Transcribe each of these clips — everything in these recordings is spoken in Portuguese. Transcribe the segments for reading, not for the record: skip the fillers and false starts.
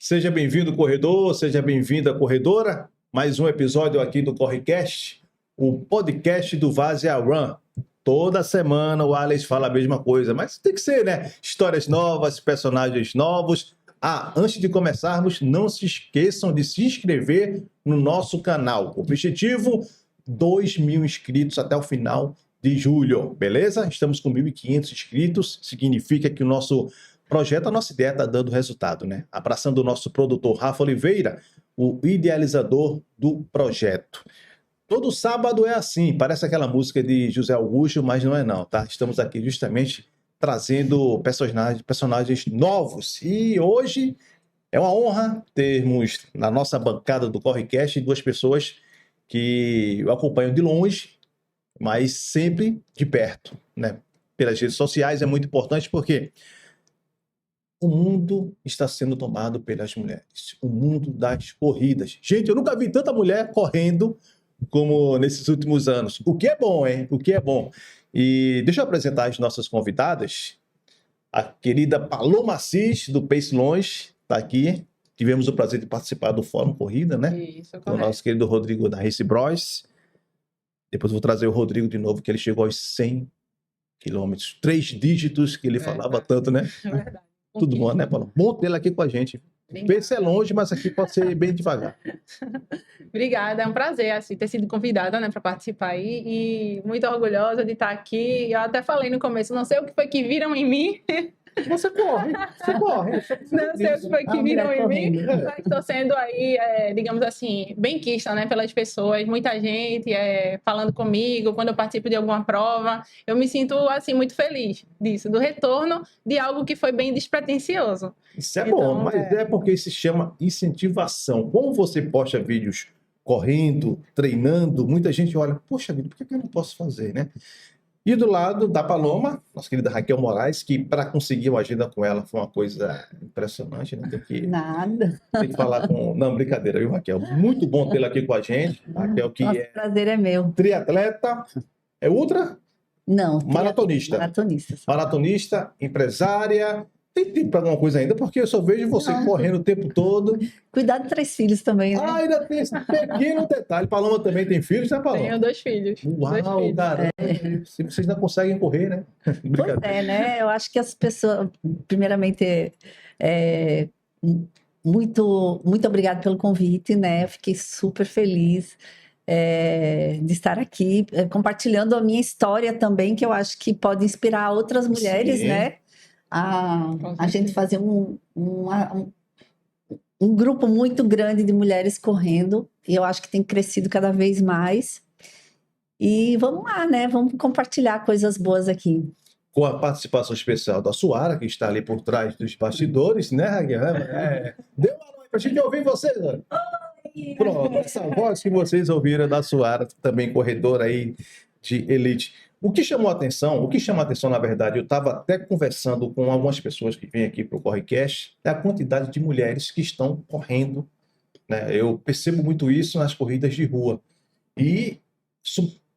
Seja bem-vindo, corredor, seja bem-vinda, corredora. Mais um episódio aqui do CorreCast, o podcast do Várzea Run. Toda semana o Alex fala a mesma coisa, mas tem que ser, né? Histórias novas, personagens novos. Antes de começarmos, não se esqueçam de se inscrever no nosso canal. Objetivo, 2.000 inscritos até o final de julho, beleza? Estamos com 1.500 inscritos, significa que o nosso projeto, a nossa ideia está dando resultado, né? Abraçando o nosso produtor Rafa Oliveira, o idealizador do projeto. Todo sábado é assim, parece aquela música de José Augusto, mas não é não, tá? Estamos aqui justamente trazendo personagens novos. E hoje é uma honra termos na nossa bancada do CorreCast duas pessoas que eu acompanho de longe, mas sempre de perto, né? Pelas redes sociais é muito importante porque o mundo está sendo tomado pelas mulheres. O mundo das corridas. Gente, eu nunca vi tanta mulher correndo como nesses últimos anos. O que é bom, hein? O que é bom. E deixa eu apresentar as nossas convidadas. A querida Paloma Assis, do Pace Longe, está aqui. Tivemos o prazer de participar do Fórum Corrida, né? Isso, correto. Com o nosso querido Rodrigo da Race Bros. Depois vou trazer o Rodrigo de novo, que ele chegou aos 100 quilômetros. 3 dígitos que ele falava tanto, né? É verdade. Tudo bom, né, Paloma? Bom tê-la aqui com a gente. Pace é longe, mas aqui pode ser bem devagar. Obrigada, é um prazer assim, ter sido convidada, né, para participar aí e muito orgulhosa de estar aqui. Eu até falei no começo, não sei o que foi que viram em mim. Você corre. Não sei o que foi que viram em mim, mas estou sendo aí, digamos assim, benquista, né, pelas pessoas, muita gente falando comigo, quando eu participo de alguma prova, eu me sinto, assim, muito feliz disso, do retorno de algo que foi bem despretensioso. Isso é bom, Então, mas é porque se chama incentivação. Como você posta vídeos correndo, treinando, muita gente olha, poxa vida, por que eu não posso fazer, né? E do lado da Paloma, nossa querida Raquel Moraes, que para conseguir uma agenda com ela foi uma coisa impressionante, né? Nada. Tem que falar com... Não, brincadeira, viu, Raquel? Muito bom tê-la aqui com a gente. Raquel, que Nossa, é prazer é meu. triatleta, é ultra? Não. Maratonista. Maratonista, empresária. Tem tempo para alguma coisa ainda? Porque eu só vejo você correndo o tempo todo. Cuidar de 3 filhos também, né? Ainda tem esse pequeno detalhe. Paloma também tem filhos, né, Paloma? Tenho 2 filhos. Uau, cara. Se vocês não conseguem correr, né? Pois é, né? Eu acho que as pessoas, primeiramente, muito obrigada pelo convite, né? Eu fiquei super feliz de estar aqui, compartilhando a minha história também, que eu acho que pode inspirar outras mulheres, Sim. né? A gente fazer um grupo muito grande de mulheres correndo, e eu acho que tem crescido cada vez mais. E vamos lá, né? Vamos compartilhar coisas boas aqui. Com a participação especial da Suara, que está ali por trás dos bastidores, né, Raquel? Dê uma noite para a gente ouvir vocês. Pronto, essa voz que vocês ouviram da Suara, também corredora aí de elite. O que chama a atenção, na verdade, eu estava até conversando com algumas pessoas que vêm aqui para o CorreCast, é a quantidade de mulheres que estão correndo, né? Eu percebo muito isso nas corridas de rua. E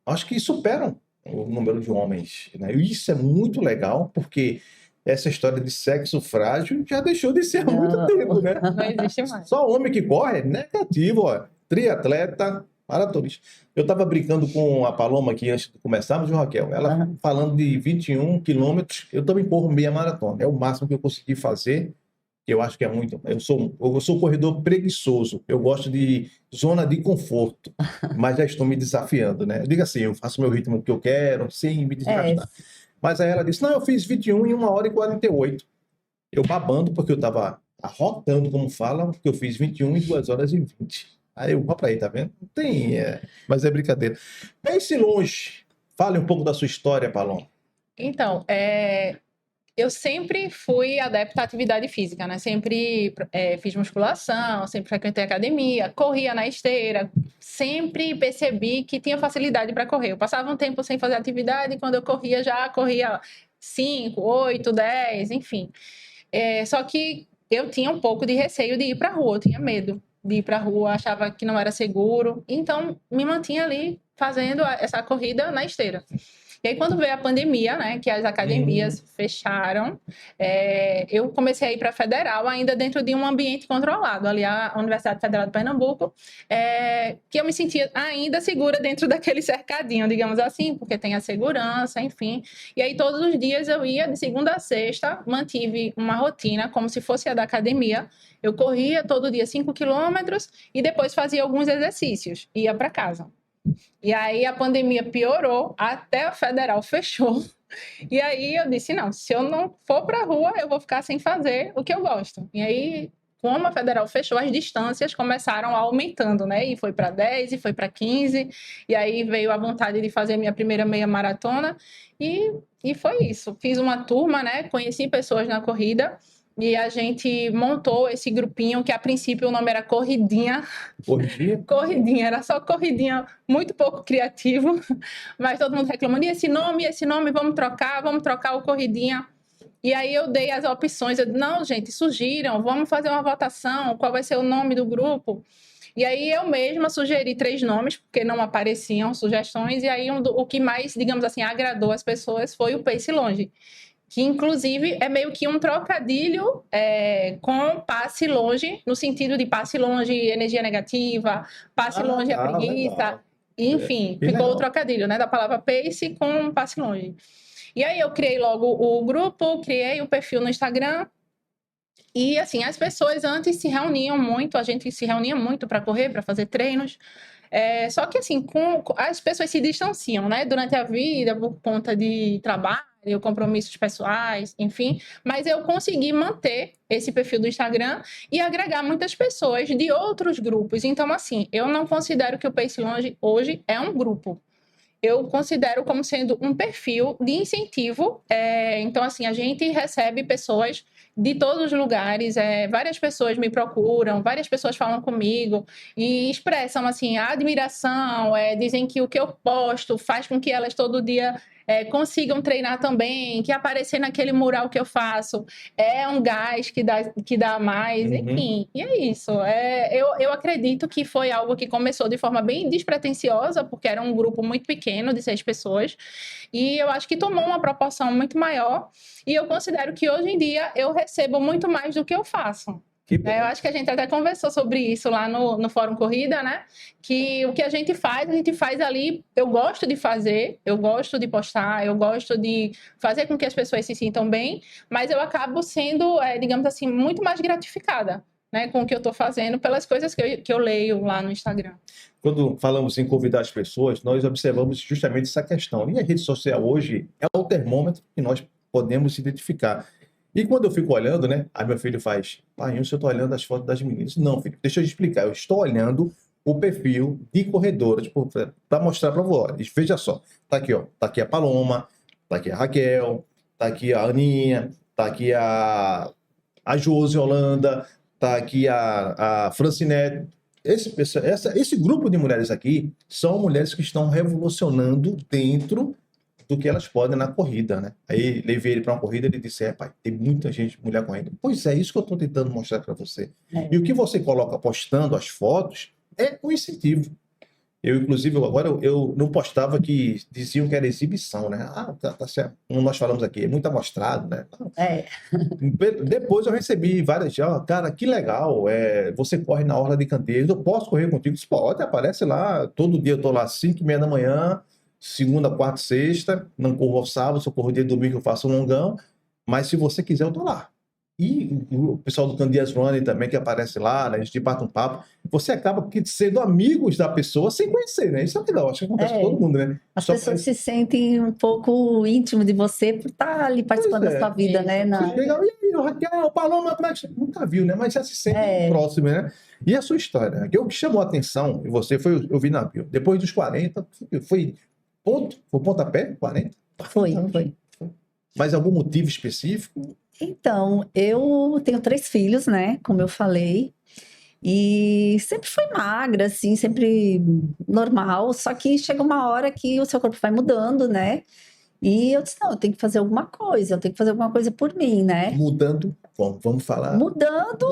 acho que superam o número de homens, né? E isso é muito legal, porque essa história de sexo frágil já deixou de ser há muito tempo, né? Não existe mais. Só homem que corre é negativo, ó. Triatleta, maratonista. Eu estava brincando com a Paloma aqui antes de começarmos, viu, Raquel? Ela falando de 21 quilômetros, eu também corro meia maratona. É o máximo que eu consegui fazer. Eu acho que é muito. Eu sou um corredor preguiçoso. Eu gosto de zona de conforto, mas já estou me desafiando, né? Eu digo assim, eu faço meu ritmo que eu quero, sem me desgastar. Mas aí ela disse, não, eu fiz 21 em 1h48. Eu babando, porque eu estava arrotando, como fala, porque eu fiz 21 em 2h20. Aí eu vou para aí, tá vendo? Não tem, mas é brincadeira. Pense longe. Fale um pouco da sua história, Paloma. Então, eu sempre fui adepta à atividade física, né? Sempre fiz musculação, sempre frequentei academia, corria na esteira, sempre percebi que tinha facilidade para correr. Eu passava um tempo sem fazer atividade e quando eu corria, já corria 5, 8, 10, enfim. Só que eu tinha um pouco de receio de ir para a rua, eu tinha medo de ir para a rua, achava que não era seguro, então me mantinha ali fazendo essa corrida na esteira. E aí, quando veio a pandemia, né, que as academias fecharam, eu comecei a ir para a Federal, ainda dentro de um ambiente controlado, ali a Universidade Federal de Pernambuco, que eu me sentia ainda segura dentro daquele cercadinho, digamos assim, porque tem a segurança, enfim. E aí, todos os dias eu ia, de segunda a sexta, mantive uma rotina, como se fosse a da academia. Eu corria todo dia 5 quilômetros e depois fazia alguns exercícios, ia para casa. E aí a pandemia piorou, até a Federal fechou. E aí eu disse, não, se eu não for para a rua, eu vou ficar sem fazer o que eu gosto. E aí, como a Federal fechou, as distâncias começaram aumentando, né? E foi para 10, e foi para 15. E aí veio a vontade de fazer minha primeira meia maratona. E foi isso. Fiz uma turma, né? Conheci pessoas na corrida. E a gente montou esse grupinho, que a princípio o nome era Corridinha. Corridinha? Corridinha, era só corridinha, muito pouco criativo. Mas todo mundo reclamando, e esse nome, vamos trocar o Corridinha. E aí eu dei as opções, não, gente, surgiram, vamos fazer uma votação, qual vai ser o nome do grupo? E aí eu mesma sugeri 3 nomes, porque não apareciam sugestões, e aí o que mais, digamos assim, agradou as pessoas foi o Pace Longe, que inclusive é meio que um trocadilho com passe longe, no sentido de passe longe energia negativa, passe longe a preguiça, legal. enfim, Que ficou legal. o trocadilho, né, da palavra pace com passe longe. E aí eu criei logo o grupo, criei o perfil no Instagram, e assim, as pessoas antes se reuniam muito, a gente se reunia muito para correr, para fazer treinos. Só que assim, as pessoas se distanciam, né? Durante a vida, por conta de trabalho, compromissos pessoais, enfim. Mas eu consegui manter esse perfil do Instagram e agregar muitas pessoas de outros grupos. Então, assim, eu não considero que o Pace Longe hoje é um grupo. Eu considero como sendo um perfil de incentivo. Então, assim, a gente recebe pessoas de todos os lugares, várias pessoas me procuram, várias pessoas falam comigo e expressam, assim, a admiração, dizem que o que eu posto faz com que elas todo dia consigam treinar também, que aparecer naquele mural que eu faço é um gás que dá mais, enfim, e é isso. Eu acredito que foi algo que começou de forma bem despretensiosa, porque era um grupo muito pequeno, de 6 pessoas, e eu acho que tomou uma proporção muito maior, e eu considero que hoje em dia eu recebo muito mais do que eu faço. Eu acho que a gente até conversou sobre isso lá no Fórum Corrida, né? Que o que a gente faz ali, eu gosto de fazer, eu gosto de postar, eu gosto de fazer com que as pessoas se sintam bem, mas eu acabo sendo, digamos assim, muito mais gratificada, né, com o que eu estou fazendo pelas coisas que eu leio lá no Instagram. Quando falamos em convidar as pessoas, nós observamos justamente essa questão. E a rede social hoje é o termômetro que nós podemos identificar. E quando eu fico olhando, né? Aí meu filho faz, pai, eu estou olhando as fotos das meninas. Não, filho, deixa eu te explicar. Eu estou olhando o perfil de corredora, tipo, para mostrar para vocês. Veja só, tá aqui, ó. Tá aqui a Paloma, tá aqui a Raquel, tá aqui a Aninha, tá aqui a Josi Holanda, tá aqui a Francinete. Esse grupo de mulheres aqui são mulheres que estão revolucionando dentro do que elas podem na corrida, né? Aí levei ele para uma corrida e ele disse, pai, tem muita gente, mulher correndo. Pois é, isso que eu estou tentando mostrar para você. E o que você coloca postando as fotos é um incentivo. Eu, inclusive, agora eu não postava que diziam que era exibição, né? Tá certo. Como nós falamos aqui, é muito amostrado, né? Depois eu recebi várias, cara, que legal, você corre na Orla de Candeias, eu posso correr contigo? Disse, pode, aparece lá, todo dia eu tô lá às 5h30 da manhã, segunda, quarta, sexta, não corro ao sábado, só corro dia de domingo, eu faço um longão, mas se você quiser, eu tô lá. E o pessoal do Candeias Running também, que aparece lá, né? A gente bate um papo, você acaba sendo amigos da pessoa sem conhecer, né? Isso é legal, acho que acontece com todo mundo, né? As pessoas se sentem um pouco íntimo de você por estar ali participando da sua vida, né? Você chega, e aí, Raquel, Paloma, como é que você... Nunca viu, né? Mas já se sente próximo, né? E a sua história, né? O que chamou a atenção, e você foi, eu vi na bio, depois dos 40, foi pontapé, 40? Foi. Mas algum motivo específico? Então, eu tenho 3 filhos, né? Como eu falei. E sempre fui magra, assim, sempre normal. Só que chega uma hora que o seu corpo vai mudando, né? E eu disse, não, eu tenho que fazer alguma coisa. Eu tenho que fazer alguma coisa por mim, né? Mudando, vamos falar. Mudando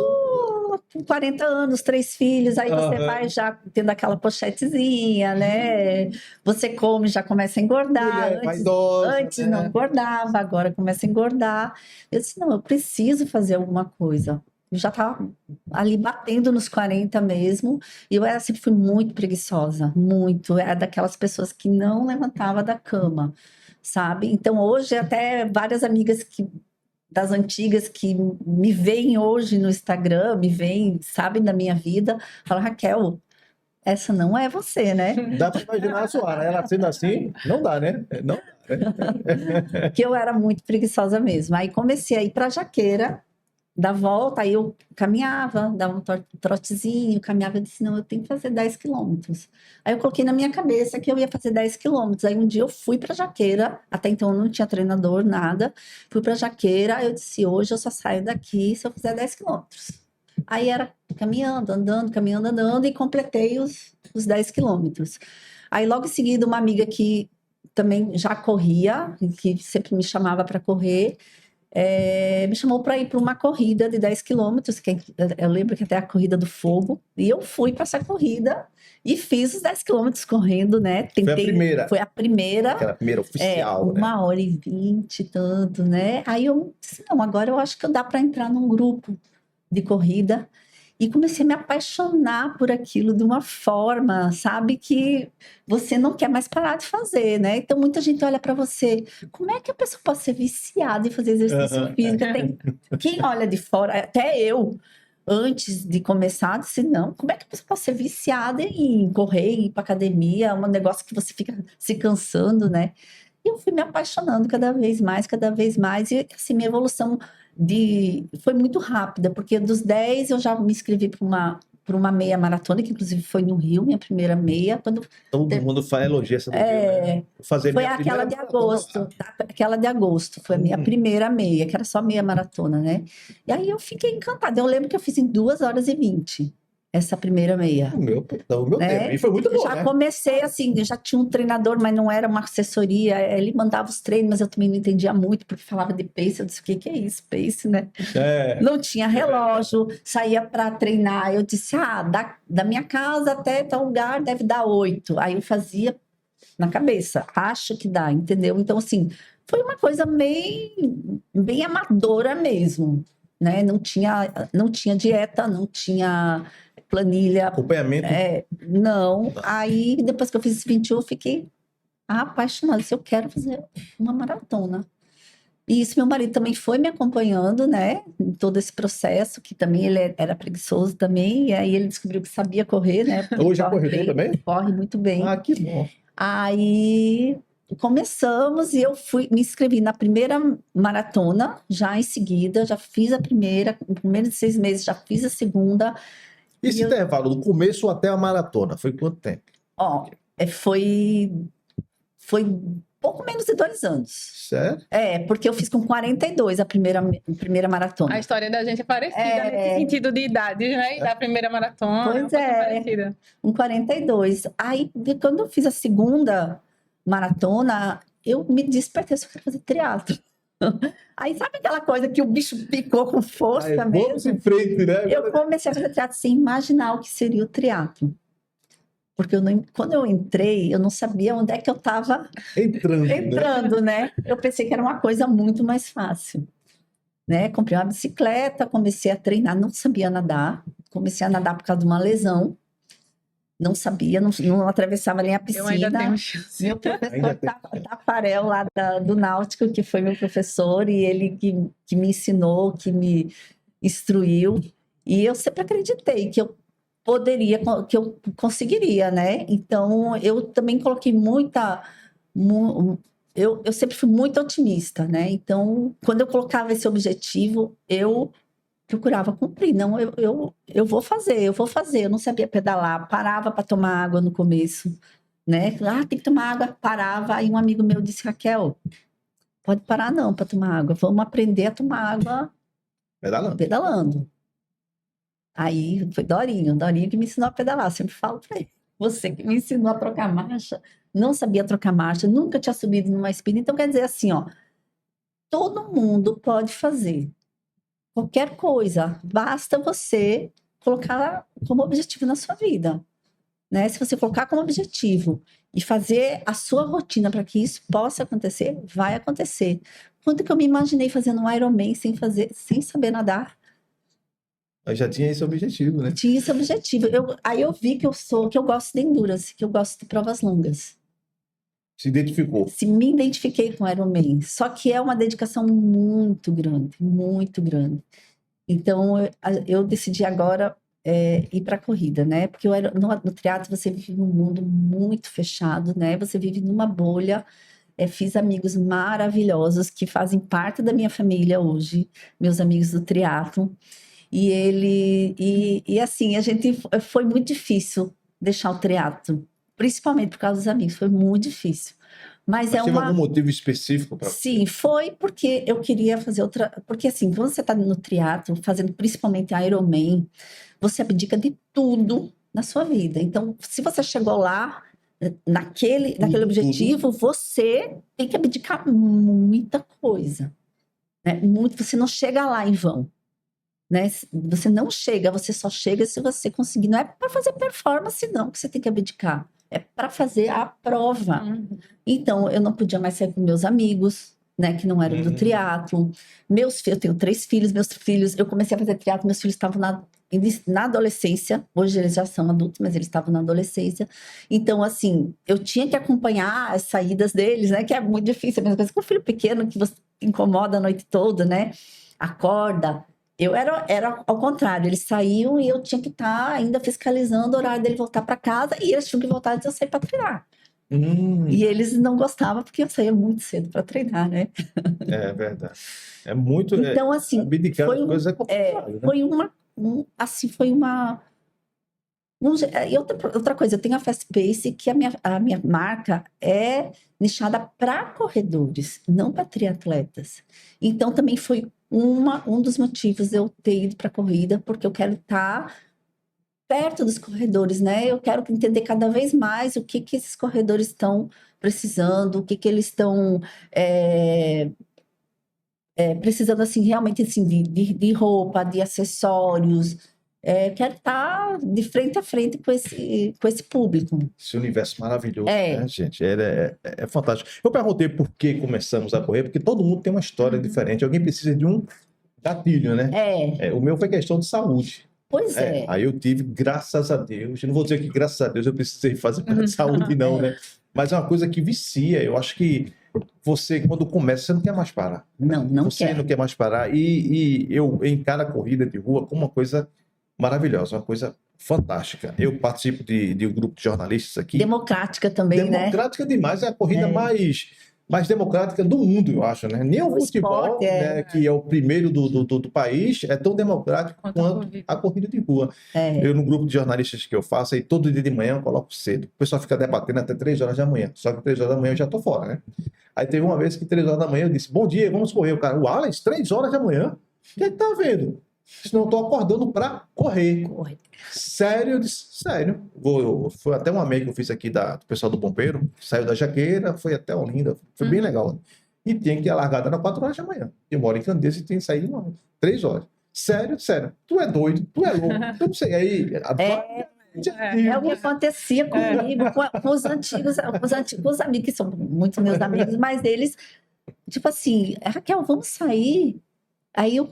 com 40 anos, 3 filhos, aí você vai já tendo aquela pochetezinha, né? Você come, já começa a engordar. Mulher vaidosa, Antes né? não engordava, agora começa a engordar. Eu disse, não, eu preciso fazer alguma coisa. Eu já estava ali batendo nos 40 mesmo, e eu sempre fui muito preguiçosa, muito. Era daquelas pessoas que não levantava da cama, sabe? Então, hoje, até várias amigas das antigas que me veem hoje no Instagram, me veem, sabem da minha vida, falam, Raquel, essa não é você, né? Dá para imaginar a Suara, ela sendo assim, não dá, né? Não dá, né? Que eu era muito preguiçosa mesmo. Aí comecei a ir para Jaqueira, da volta, aí eu caminhava, dava um trotezinho, caminhava e disse, não, eu tenho que fazer 10 quilômetros. Aí eu coloquei na minha cabeça que eu ia fazer 10 quilômetros. Aí um dia eu fui para Jaqueira, até então eu não tinha treinador, nada. Fui para Jaqueira, aí eu disse, hoje eu só saio daqui se eu fizer 10 quilômetros. Aí era caminhando, andando, caminhando, andando, e completei os 10 quilômetros. Aí logo em seguida uma amiga que também já corria, que sempre me chamava para correr, me chamou para ir para uma corrida de 10 quilômetros, que eu lembro que até a Corrida do Fogo, e eu fui para essa corrida e fiz os 10 quilômetros correndo, né? Foi a primeira. Foi a primeira. Aquela primeira oficial, né? 1h20 e tanto, né? Aí eu disse, não, agora eu acho que dá para entrar num grupo de corrida. E comecei a me apaixonar por aquilo de uma forma, sabe, que você não quer mais parar de fazer, né? Então, muita gente olha para você, como é que a pessoa pode ser viciada em fazer exercício físico? Quem olha de fora, até eu, antes de começar, disse, não, como é que a pessoa pode ser viciada em correr, ir para academia, é um negócio que você fica se cansando, né? E eu fui me apaixonando cada vez mais, e assim, minha evolução foi muito rápida, porque dos 10 eu já me inscrevi para uma meia maratona, que inclusive foi no Rio, minha primeira meia. Todo mundo elogia essa do Rio, né? Foi aquela de agosto, aquela de agosto, foi a minha primeira meia, que era só meia maratona, né? E aí eu fiquei encantada, eu lembro que eu fiz em 2h20. Essa primeira meia. O meu né? tempo. E foi muito bom, Já comecei assim, já tinha um treinador, mas não era uma assessoria. Ele mandava os treinos, mas eu também não entendia muito, porque falava de pace. Eu disse, o que é isso, pace, né? Não tinha relógio, saía para treinar. Eu disse, da minha casa até tal lugar deve dar 8. Aí eu fazia na cabeça, acho que dá, entendeu? Então, assim, foi uma coisa bem amadora mesmo, né? Não tinha dieta, não tinha planilha. Acompanhamento. Não. Aí, depois que eu fiz esse 21, eu fiquei apaixonada. Eu quero fazer uma maratona. E isso, meu marido também foi me acompanhando, né? Em todo esse processo, que também ele era preguiçoso também. E aí ele descobriu que sabia correr, né? Hoje é corredor também? Corre muito bem. Que bom. Aí começamos e eu me inscrevi na primeira maratona, já em seguida, já fiz a primeira, no primeiro de 6 meses já fiz a segunda. E esse intervalo, do começo até a maratona, foi quanto tempo? Foi pouco menos de 2 anos. Sério? Porque eu fiz com 42 a primeira maratona. A história da gente é parecida nesse sentido de idades, né? E da primeira maratona. Pois parecida. Com 42. Aí, quando eu fiz a segunda maratona, eu me despertei, eu quero fazer triatlo. Aí, sabe aquela coisa que o bicho picou com força mesmo? Vamos em frente, né? Eu comecei a fazer triatlo sem imaginar o que seria o triatlo. Porque quando eu entrei, eu não sabia onde é que eu estava entrando, né? Eu pensei que era uma coisa muito mais fácil. Né? Comprei uma bicicleta, comecei a treinar, não sabia nadar. Comecei a nadar por causa de uma lesão. Não sabia, não atravessava nem a piscina. Eu ainda tenho chance. Meu professor Tafarel, lá do Náutico, que foi meu professor, e ele que me ensinou, que me instruiu. E eu sempre acreditei que eu que eu conseguiria, né? Então, eu também coloquei eu sempre fui muito otimista, né? Então, quando eu colocava esse objetivo, eu procurava cumprir. Não, eu vou fazer. Eu não sabia pedalar, parava para tomar água no começo, né? Tem que tomar água, parava. Aí um amigo meu disse, Raquel, pode parar não para tomar água, vamos aprender a tomar água pedalando. Aí foi Dorinho que me ensinou a pedalar. Eu sempre falo para ele, você que me ensinou a trocar marcha, não sabia trocar marcha, nunca tinha subido numa espina. Então, quer dizer assim, todo mundo pode fazer qualquer coisa, basta você colocar como objetivo na sua vida, né? Se você colocar como objetivo e fazer a sua rotina para que isso possa acontecer, vai acontecer. Quando que eu me imaginei fazendo um Ironman sem saber nadar? Mas já tinha esse objetivo, né? Tinha esse objetivo. Aí eu vi que eu gosto de endurance, que eu gosto de provas longas. Se identificou. Me identifiquei com Ironman. Só que é uma dedicação muito grande, muito grande. Então, eu decidi agora ir para a corrida, né? Porque no triatlo você vive num mundo muito fechado, né? Você vive numa bolha. Fiz amigos maravilhosos que fazem parte da minha família hoje, meus amigos do triatlo. E assim, foi muito difícil deixar o triatlo, principalmente por causa dos amigos, foi muito difícil. Mas teve algum motivo específico para... Sim, foi porque eu queria fazer outra... Porque assim, quando você está no triatlo, fazendo principalmente Ironman, você abdica de tudo na sua vida. Então, se você chegou lá, naquele objetivo, você tem que abdicar muita coisa. Né? Você não chega lá em vão. Né? Você não chega, você só chega se você conseguir. Não é para fazer performance, não, que você tem que abdicar. É para fazer a prova. Então, eu não podia mais sair com meus amigos, né, que não eram do triatlo. Eu tenho 3 filhos, eu comecei a fazer triatlo, meus filhos estavam na adolescência. Hoje eles já são adultos, mas eles estavam na adolescência. Então, assim, eu tinha que acompanhar as saídas deles, né, que é muito difícil. A mesma coisa com um filho pequeno, que você incomoda a noite toda, né? Acorda. Eu era ao contrário, eles saíam e eu tinha que estar ainda fiscalizando o horário dele voltar para casa e eles tinham que voltar antes de eu sair para treinar. E eles não gostavam porque eu saía muito cedo para treinar, né? É verdade. É muito... Então, assim, foi uma... E outra coisa, eu tenho a Fast Pace, que a minha marca é nichada para corredores, não para triatletas. Então, também foi um dos motivos de eu ter ido para a corrida, porque eu quero estar perto dos corredores, né? Eu quero entender cada vez mais o que esses corredores estão precisando, o que eles estão precisando, assim, realmente, assim, de roupa, de acessórios. Quero estar de frente a frente com esse público. Esse universo maravilhoso, né, gente? É fantástico. Eu perguntei por que começamos a correr, porque todo mundo tem uma história diferente. Alguém precisa de um gatilho, né? O meu foi questão de saúde. Pois é. Aí eu tive, graças a Deus, eu não vou dizer que graças a Deus eu precisei fazer para de saúde, não, né? Mas é uma coisa que vicia. Eu acho que você, quando começa, você não quer mais parar. Não você quer. Não quer mais parar. E eu encaro a corrida de rua como uma coisa maravilhosa, uma coisa fantástica. Eu participo de um grupo de jornalistas aqui. Democrática também, né? Democrática demais. É a corrida mais democrática do mundo, eu acho, né? Nem o futebol, né, que é o primeiro do país, é tão democrático quanto a corrida de rua. Eu, no grupo de jornalistas que eu faço, aí todo dia de manhã eu coloco cedo. O pessoal fica debatendo até 3 horas da manhã. Só que 3 horas da manhã eu já tô fora, né? Aí teve uma vez que 3 horas da manhã eu disse, bom dia, vamos correr. O cara, o Alex, 3 horas da manhã? O que tá vendo? Senão eu tô acordando para correr. Sério, eu disse, sério. Foi até uma make que eu fiz aqui do pessoal do Bombeiro, saiu da Jaqueira, foi até Olinda, foi bem legal. E tinha que ir a largada era 4 horas da manhã. Eu moro em Candeias e tem que sair 3 horas. Sério. Tu é doido, tu é louco. Eu não sei, aí... É o que acontecia comigo, com os antigos amigos, que são muitos meus amigos, mas eles, tipo assim, Raquel, vamos sair? Aí eu,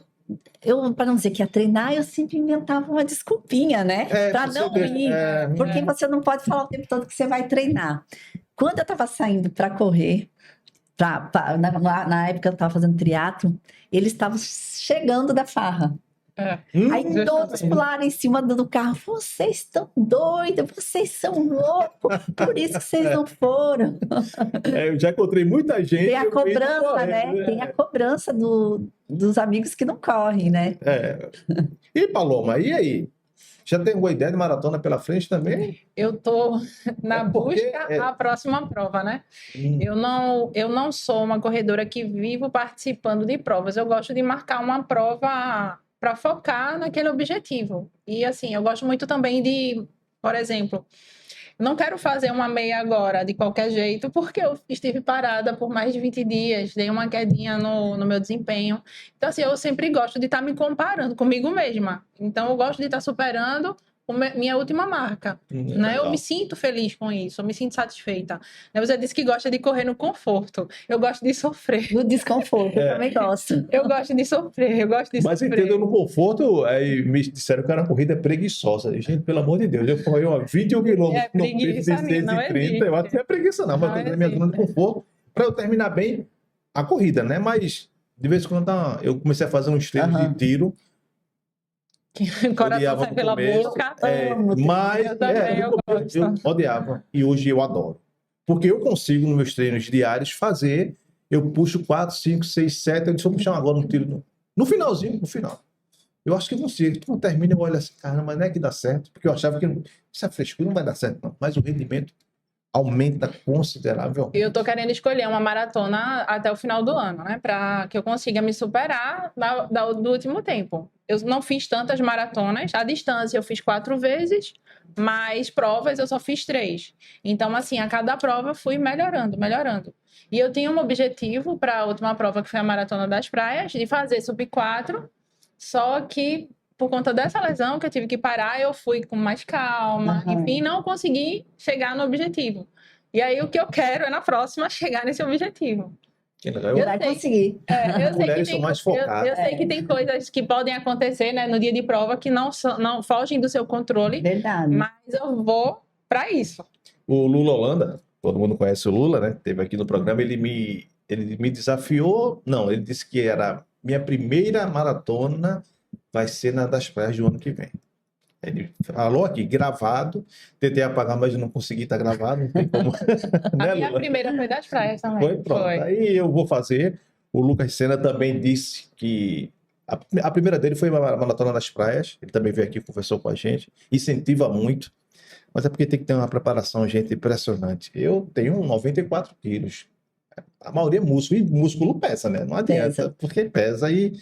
para não dizer que ia treinar, eu sempre inventava uma desculpinha, né? Para não ir. Porque você não pode falar o tempo todo que você vai treinar. Quando eu estava saindo para correr, na época eu estava fazendo triatlo, eles estavam chegando da farra. Aí todos pularam em cima do carro. Vocês estão doidos, vocês são loucos, por isso que vocês não foram. Eu já encontrei muita gente. Tem a cobrança, né? Tem a cobrança dos amigos que não correm, né? E Paloma, e aí? Já tem alguma ideia de maratona pela frente também? Eu tô na busca da próxima prova, né? Eu não sou uma corredora que vivo participando de provas. Eu gosto de marcar uma prova para focar naquele objetivo. E assim, eu gosto muito também de, por exemplo, Não quero fazer uma meia agora, de qualquer jeito, porque eu estive parada por mais de 20 dias, dei uma quedinha no meu desempenho. Então, assim, eu sempre gosto de estar me comparando comigo mesma. Então, eu gosto de estar superando minha última marca, né? Eu Legal. me sinto feliz com isso, eu me sinto satisfeita. Você disse que gosta de correr no conforto. Eu gosto de sofrer. Do desconforto, eu também gosto. Eu gosto de sofrer, eu gosto de Mas sofrer. entendo no conforto, aí me disseram que era corrida preguiçosa. Gente, pelo amor de Deus, eu corri 21 quilômetros É preguiça, no peso de não 6h30. Eu acho que não é preguiça, não, mas eu tô na minha zona de conforto para eu terminar bem a corrida, né? Mas de vez em quando eu comecei a fazer uns treinos de tiro. O coração Odiava sai no pela começo, boca. mas Eu também, no começo eu odiava e hoje eu adoro. Porque eu consigo, nos meus treinos diários, fazer, eu puxo 4, 5, 6, 7, eu disse, vou puxar agora um tiro no finalzinho, no final. Eu acho que eu consigo. Quando termina, eu olho assim, caramba, mas não é que dá certo, porque eu achava que essa frescura não vai dar certo, não. Mas o rendimento aumenta consideravelmente. Eu tô querendo escolher uma maratona até o final do ano, né? Para que eu consiga me superar do último tempo. Eu não fiz tantas maratonas. A distância eu fiz 4 vezes, mas provas eu só fiz 3. Então, assim, a cada prova eu fui melhorando, melhorando. E eu tinha um objetivo para a última prova, que foi a Maratona das Praias, de fazer sub 4, só que por conta dessa lesão que eu tive que parar, eu fui com mais calma, enfim, não consegui chegar no objetivo. E aí o que eu quero é na próxima chegar nesse objetivo. Que legal. Vai conseguir. Eu sei Mulheres que são mais focadas. eu sei que tem coisas que podem acontecer, né, no dia de prova que não fogem do seu controle, Verdade. mas eu vou para isso. O Lula Holanda, todo mundo conhece o Lula, né? Teve aqui no programa, ele me desafiou. Não, ele disse que era minha primeira maratona, vai ser na das praias do ano que vem. Ele falou aqui, gravado. Tentei apagar, mas não consegui estar gravado. Não tem como. A minha primeira foi das praias também. Foi, pronto. Aí eu vou fazer. O Lucas Sena também disse que a primeira dele foi uma maratona das praias. Ele também veio aqui, conversou com a gente. Incentiva muito. Mas é porque tem que ter uma preparação, gente, impressionante. Eu tenho 94 quilos. A maioria é músculo. E músculo pesa, né? Não adianta, porque pesa e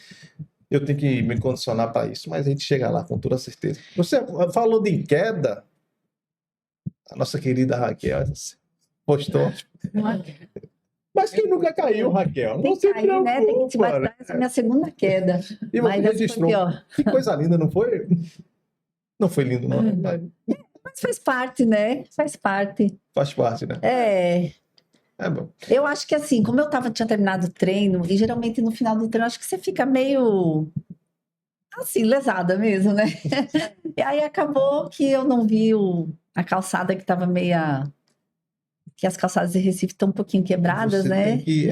eu tenho que me condicionar para isso. Mas a gente chega lá com toda certeza. Você falou de queda. A nossa querida Raquel postou. Mas quem nunca caiu, Raquel? Tem que cair, né? Tem que te preocupa, matar. Essa é a minha segunda queda. E você Mas essa registrou. foi pior. Que coisa linda, não foi? Não foi lindo, não. Mas faz parte, né? Faz parte. Faz parte, né? É bom. Eu acho que assim, como eu tinha terminado o treino, e geralmente no final do treino, acho que você fica meio assim, lesada mesmo, né? E aí acabou que eu não vi a calçada que estava meia. Que as calçadas de Recife estão um pouquinho quebradas, Você né? tem que,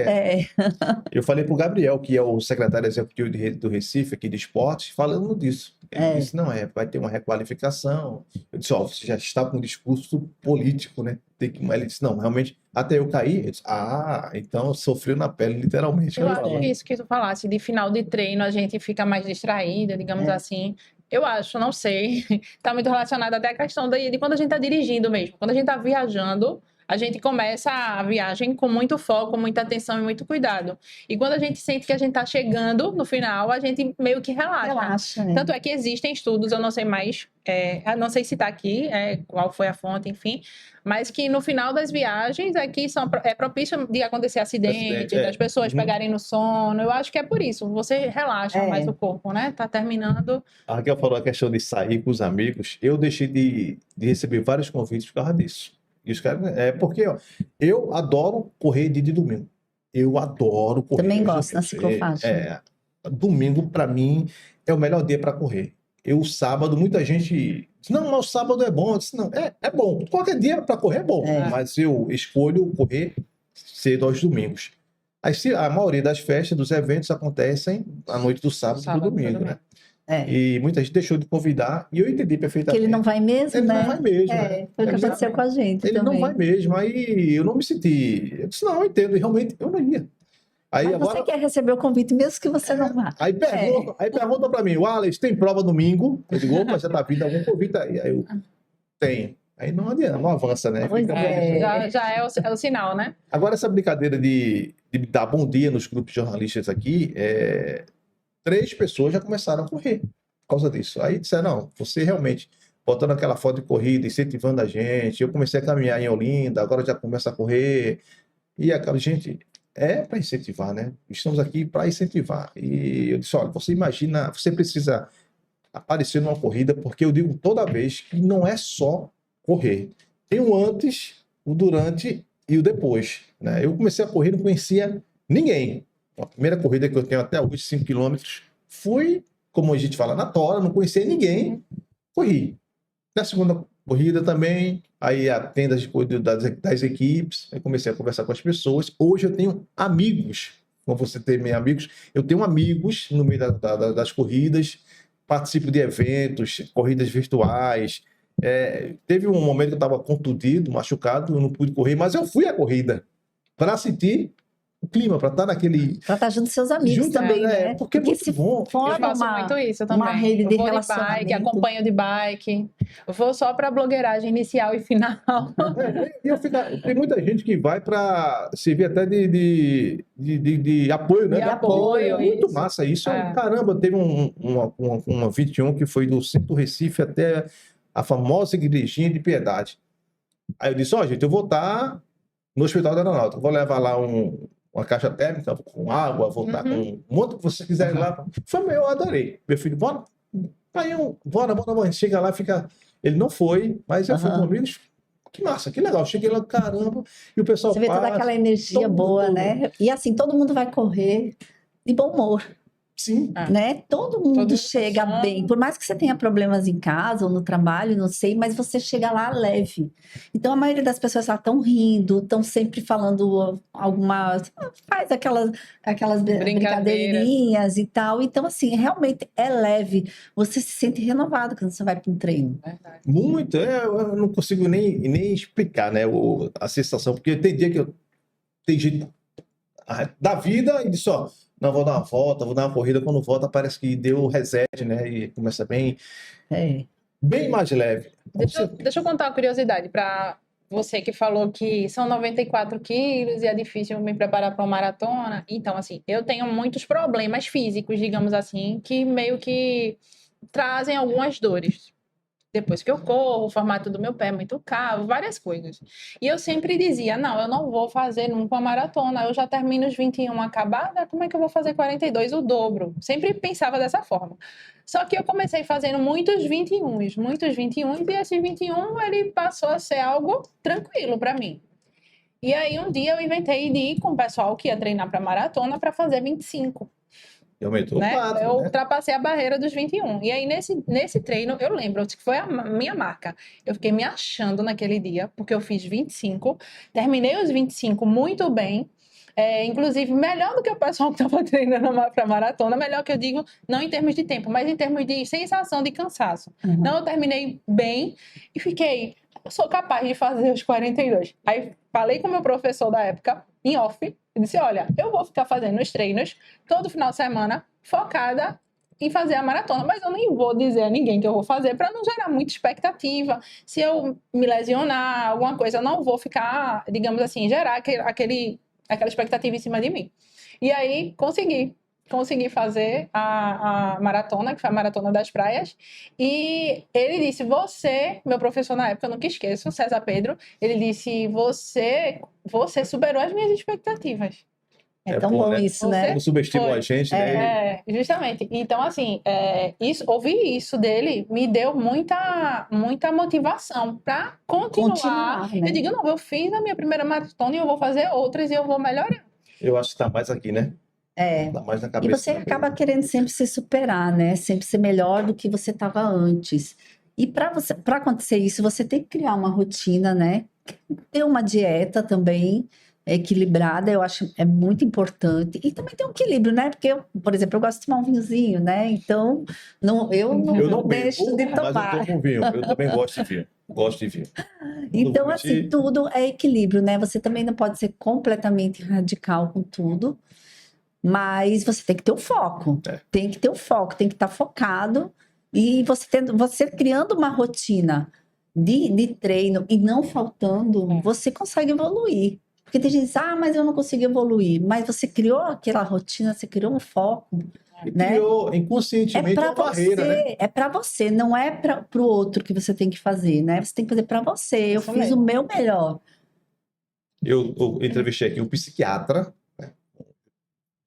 Eu falei pro Gabriel, que é o secretário executivo do Recife, aqui de esportes, falando disso. Ele disse, não, vai ter uma requalificação. Eu disse, você já está com um discurso político, né? Ele disse, não, realmente, até eu cair. Eu disse, então sofreu na pele, literalmente. Eu acho que isso que tu falasse, de final de treino a gente fica mais distraída, digamos assim. Eu acho, não sei. Está muito relacionado até à questão de quando a gente está dirigindo mesmo. Quando a gente está viajando, a gente começa a viagem com muito foco, muita atenção e muito cuidado. E quando a gente sente que a gente está chegando no final, a gente meio que relaxa. Tanto é que existem estudos, eu não sei mais, não sei se está aqui, qual foi a fonte, enfim, mas que no final das viagens é propício de acontecer acidente, das pessoas pegarem no sono. Eu acho que é por isso, você relaxa mais o corpo, né? Tá terminando. A Raquel falou a questão de sair com os amigos. Eu deixei de receber vários convites por causa disso. E os caras, porque eu adoro correr dia de domingo. Eu adoro correr. Também gosto na ciclofaixa. Domingo, para mim, é o melhor dia para correr. Sábado, muita gente diz, não, mas o sábado é bom. Eu disse, não, é bom. Qualquer dia para correr é bom. Mas eu escolho correr cedo aos domingos. A maioria das festas, dos eventos acontecem à noite do sábado e do domingo, né? E muita gente deixou de convidar, e eu entendi perfeitamente. Que ele não vai mesmo, ele né? Não vai mesmo. Foi o que aconteceu com a gente ele também. Não vai mesmo, aí eu não me senti. Eu disse, não, eu entendo, e realmente eu não ia. Aí mas agora, você quer receber o convite mesmo que você não vá. Aí pergunta para mim, Wallace, tem prova domingo? Eu digo, opa, já tá vindo algum convite aí. Aí eu, tenho. Aí não adianta, não avança, né? Já é o sinal, né? Agora, essa brincadeira de dar bom dia nos grupos jornalistas aqui, 3 pessoas já começaram a correr por causa disso. Aí disseram, não, você realmente botando aquela foto de corrida, incentivando a gente. Eu comecei a caminhar em Olinda, agora já começa a correr. E a gente, é para incentivar, né? Estamos aqui para incentivar. E eu disse, olha, você imagina, você precisa aparecer numa corrida, porque eu digo toda vez que não é só correr. Tem o antes, o durante e o depois, né? Eu comecei a correr, não conhecia ninguém. A primeira corrida que eu tenho até hoje, 5 quilômetros, fui, como a gente fala, na tora, não conhecia ninguém, corri. Na segunda corrida também, aí atendo as coisas das equipes, aí comecei a conversar com as pessoas. Hoje eu tenho amigos, como você tem meus amigos, eu tenho amigos no meio das corridas, participo de eventos, corridas virtuais. Teve um momento que eu estava contundido, machucado, eu não pude correr, mas eu fui à corrida para sentir o clima, para estar naquele. Para estar junto com seus amigos também, né? Porque é muito se bom. Eu forma faço muito isso também. uma rede Eu de vou relacionamento. bike, acompanho de bike. Eu vou só para blogueiragem inicial e final. Tem muita gente que vai para servir até de apoio, né? De apoio, Muito isso. massa isso. É. Caramba, teve uma 21 que foi do centro do Recife até a famosa igrejinha de Piedade. Aí eu disse, ó, gente, eu vou estar no Hospital da Aeronáutica, vou levar lá uma caixa térmica com água, vou estar com um monte que você quiser ir lá. Eu adorei. Meu filho, bora. Aí bora, mãe. Chega lá, fica... Ele não foi, mas eu fui com amigos. Que massa, que legal. Cheguei lá, caramba, e o pessoal Você vê toda aquela energia boa, né? E assim, todo mundo vai correr de bom humor. Sim. Né? Todo mundo chega funciona. bem, por mais que você tenha problemas em casa ou no trabalho, não sei, mas você chega lá leve. Então a maioria das pessoas estão rindo, estão sempre falando algumas, faz aquelas brincadeirinhas e tal. Então assim, realmente é leve. Você se sente renovado quando você vai para um treino. Verdade. Muito, eu não consigo nem explicar, né, a sensação, porque tem dia que tem gente da vida e diz, ó, não, vou dar uma volta, vou dar uma corrida, quando volta parece que deu reset, né, e começa bem mais leve. Deixa eu contar uma curiosidade para você que falou que são 94 quilos e é difícil me preparar para uma maratona. Então, assim, eu tenho muitos problemas físicos, digamos assim, que meio que trazem algumas dores. Depois que eu corro, o formato do meu pé é muito cavo, várias coisas. E eu sempre dizia, não, eu não vou fazer nunca uma maratona, eu já termino os 21 acabada, como é que eu vou fazer 42, o dobro? Sempre pensava dessa forma. Só que eu comecei fazendo muitos 21s, e esse 21, ele passou a ser algo tranquilo para mim. E aí, um dia eu inventei de ir com o pessoal que ia treinar para maratona para fazer 25. Aumentou Né? 4, Eu né? ultrapassei a barreira dos 21. E aí, nesse treino, eu lembro que foi a minha marca. Eu fiquei me achando naquele dia, porque eu fiz 25, terminei os 25 muito bem, inclusive melhor do que o pessoal que estava treinando para maratona, melhor que eu digo, não em termos de tempo, mas em termos de sensação de cansaço. Então, eu terminei bem e fiquei, eu sou capaz de fazer os 42. Aí, falei com o meu professor da época, em off, e disse, olha, eu vou ficar fazendo os treinos todo final de semana, focada em fazer a maratona, mas eu nem vou dizer a ninguém que eu vou fazer para não gerar muita expectativa. Se eu me lesionar, alguma coisa, eu não vou ficar, digamos assim, gerar aquela expectativa em cima de mim. E aí, consegui fazer a maratona, que foi a Maratona das Praias, e ele disse, meu professor na época, eu nunca esqueço, César Pedro, ele disse, você superou as minhas expectativas. É tão bom, né? Isso, né? Não subestimou a gente, né? Justamente. Então, assim, ouvir isso dele me deu muita motivação para continuar. Né? Eu digo, não, eu fiz a minha primeira maratona e eu vou fazer outras e eu vou melhorar. Eu acho que está mais aqui, né? Tá mais na cabeça. E você acaba querendo sempre se superar, né? Sempre ser melhor do que você estava antes. E para acontecer isso, você tem que criar uma rotina, né? Ter uma dieta também equilibrada, eu acho é muito importante. E também ter um equilíbrio, né? Porque, por exemplo, eu gosto de tomar um vinhozinho, né? Então, eu não deixo de tomar. Mas eu tô com vinho. Eu também gosto de vinho. Gosto de vinho. Então, assim, tudo é equilíbrio, né? Você também não pode ser completamente radical com tudo, mas você tem que ter o foco. Tem que ter o foco, tem que estar focado. E você criando uma rotina de treino e não faltando, você consegue evoluir. Porque tem gente que diz, mas eu não consigo evoluir. Mas você criou aquela rotina, você criou um foco, E né? criou É inconscientemente para uma barreira, né? você, é para você, não é para o outro que você tem que fazer, né? Você tem que fazer para você. Eu Isso fiz o mesmo. meu melhor. Eu entrevistei aqui um psiquiatra, né,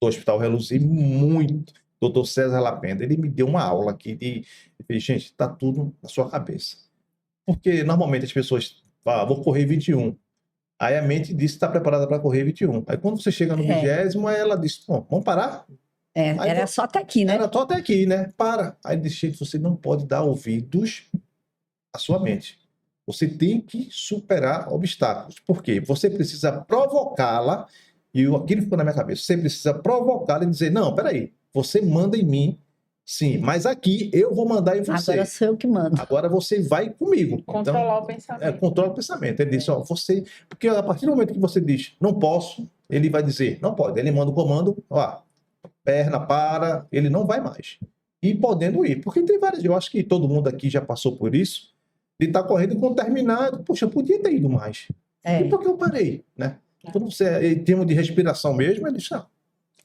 do Hospital Reluzi, muito, doutor César Lapenda. Ele me deu uma aula aqui de... Ele fez, gente, está tudo na sua cabeça. Porque normalmente as pessoas falam, vou correr 21. Aí a mente diz que está preparada para correr 21. Aí quando você chega no 20º, aí ela diz, bom, vamos parar? Aí, Era só até aqui, né? era só até aqui, né? Para. Aí ele disse, gente, você não pode dar ouvidos à sua mente. Você tem que superar obstáculos. Por quê? Você precisa provocá-la, e aquilo ficou na minha cabeça, você precisa provocá-la e dizer, não, peraí, você manda em mim, sim, mas aqui eu vou mandar em você. Agora sou eu que mando. Agora você vai comigo. Controlar o pensamento. Controla o pensamento. Ele disse, ó, você... Porque a partir do momento que você diz, não posso, ele vai dizer, não pode. Ele manda o comando, ó, perna, para, ele não vai mais. E podendo ir. Porque tem várias... Eu acho que todo mundo aqui já passou por isso, de estar correndo e quando terminar, poxa, eu podia ter ido mais. É. E por que eu parei, né? Quando você, em termos de respiração mesmo, ele disse,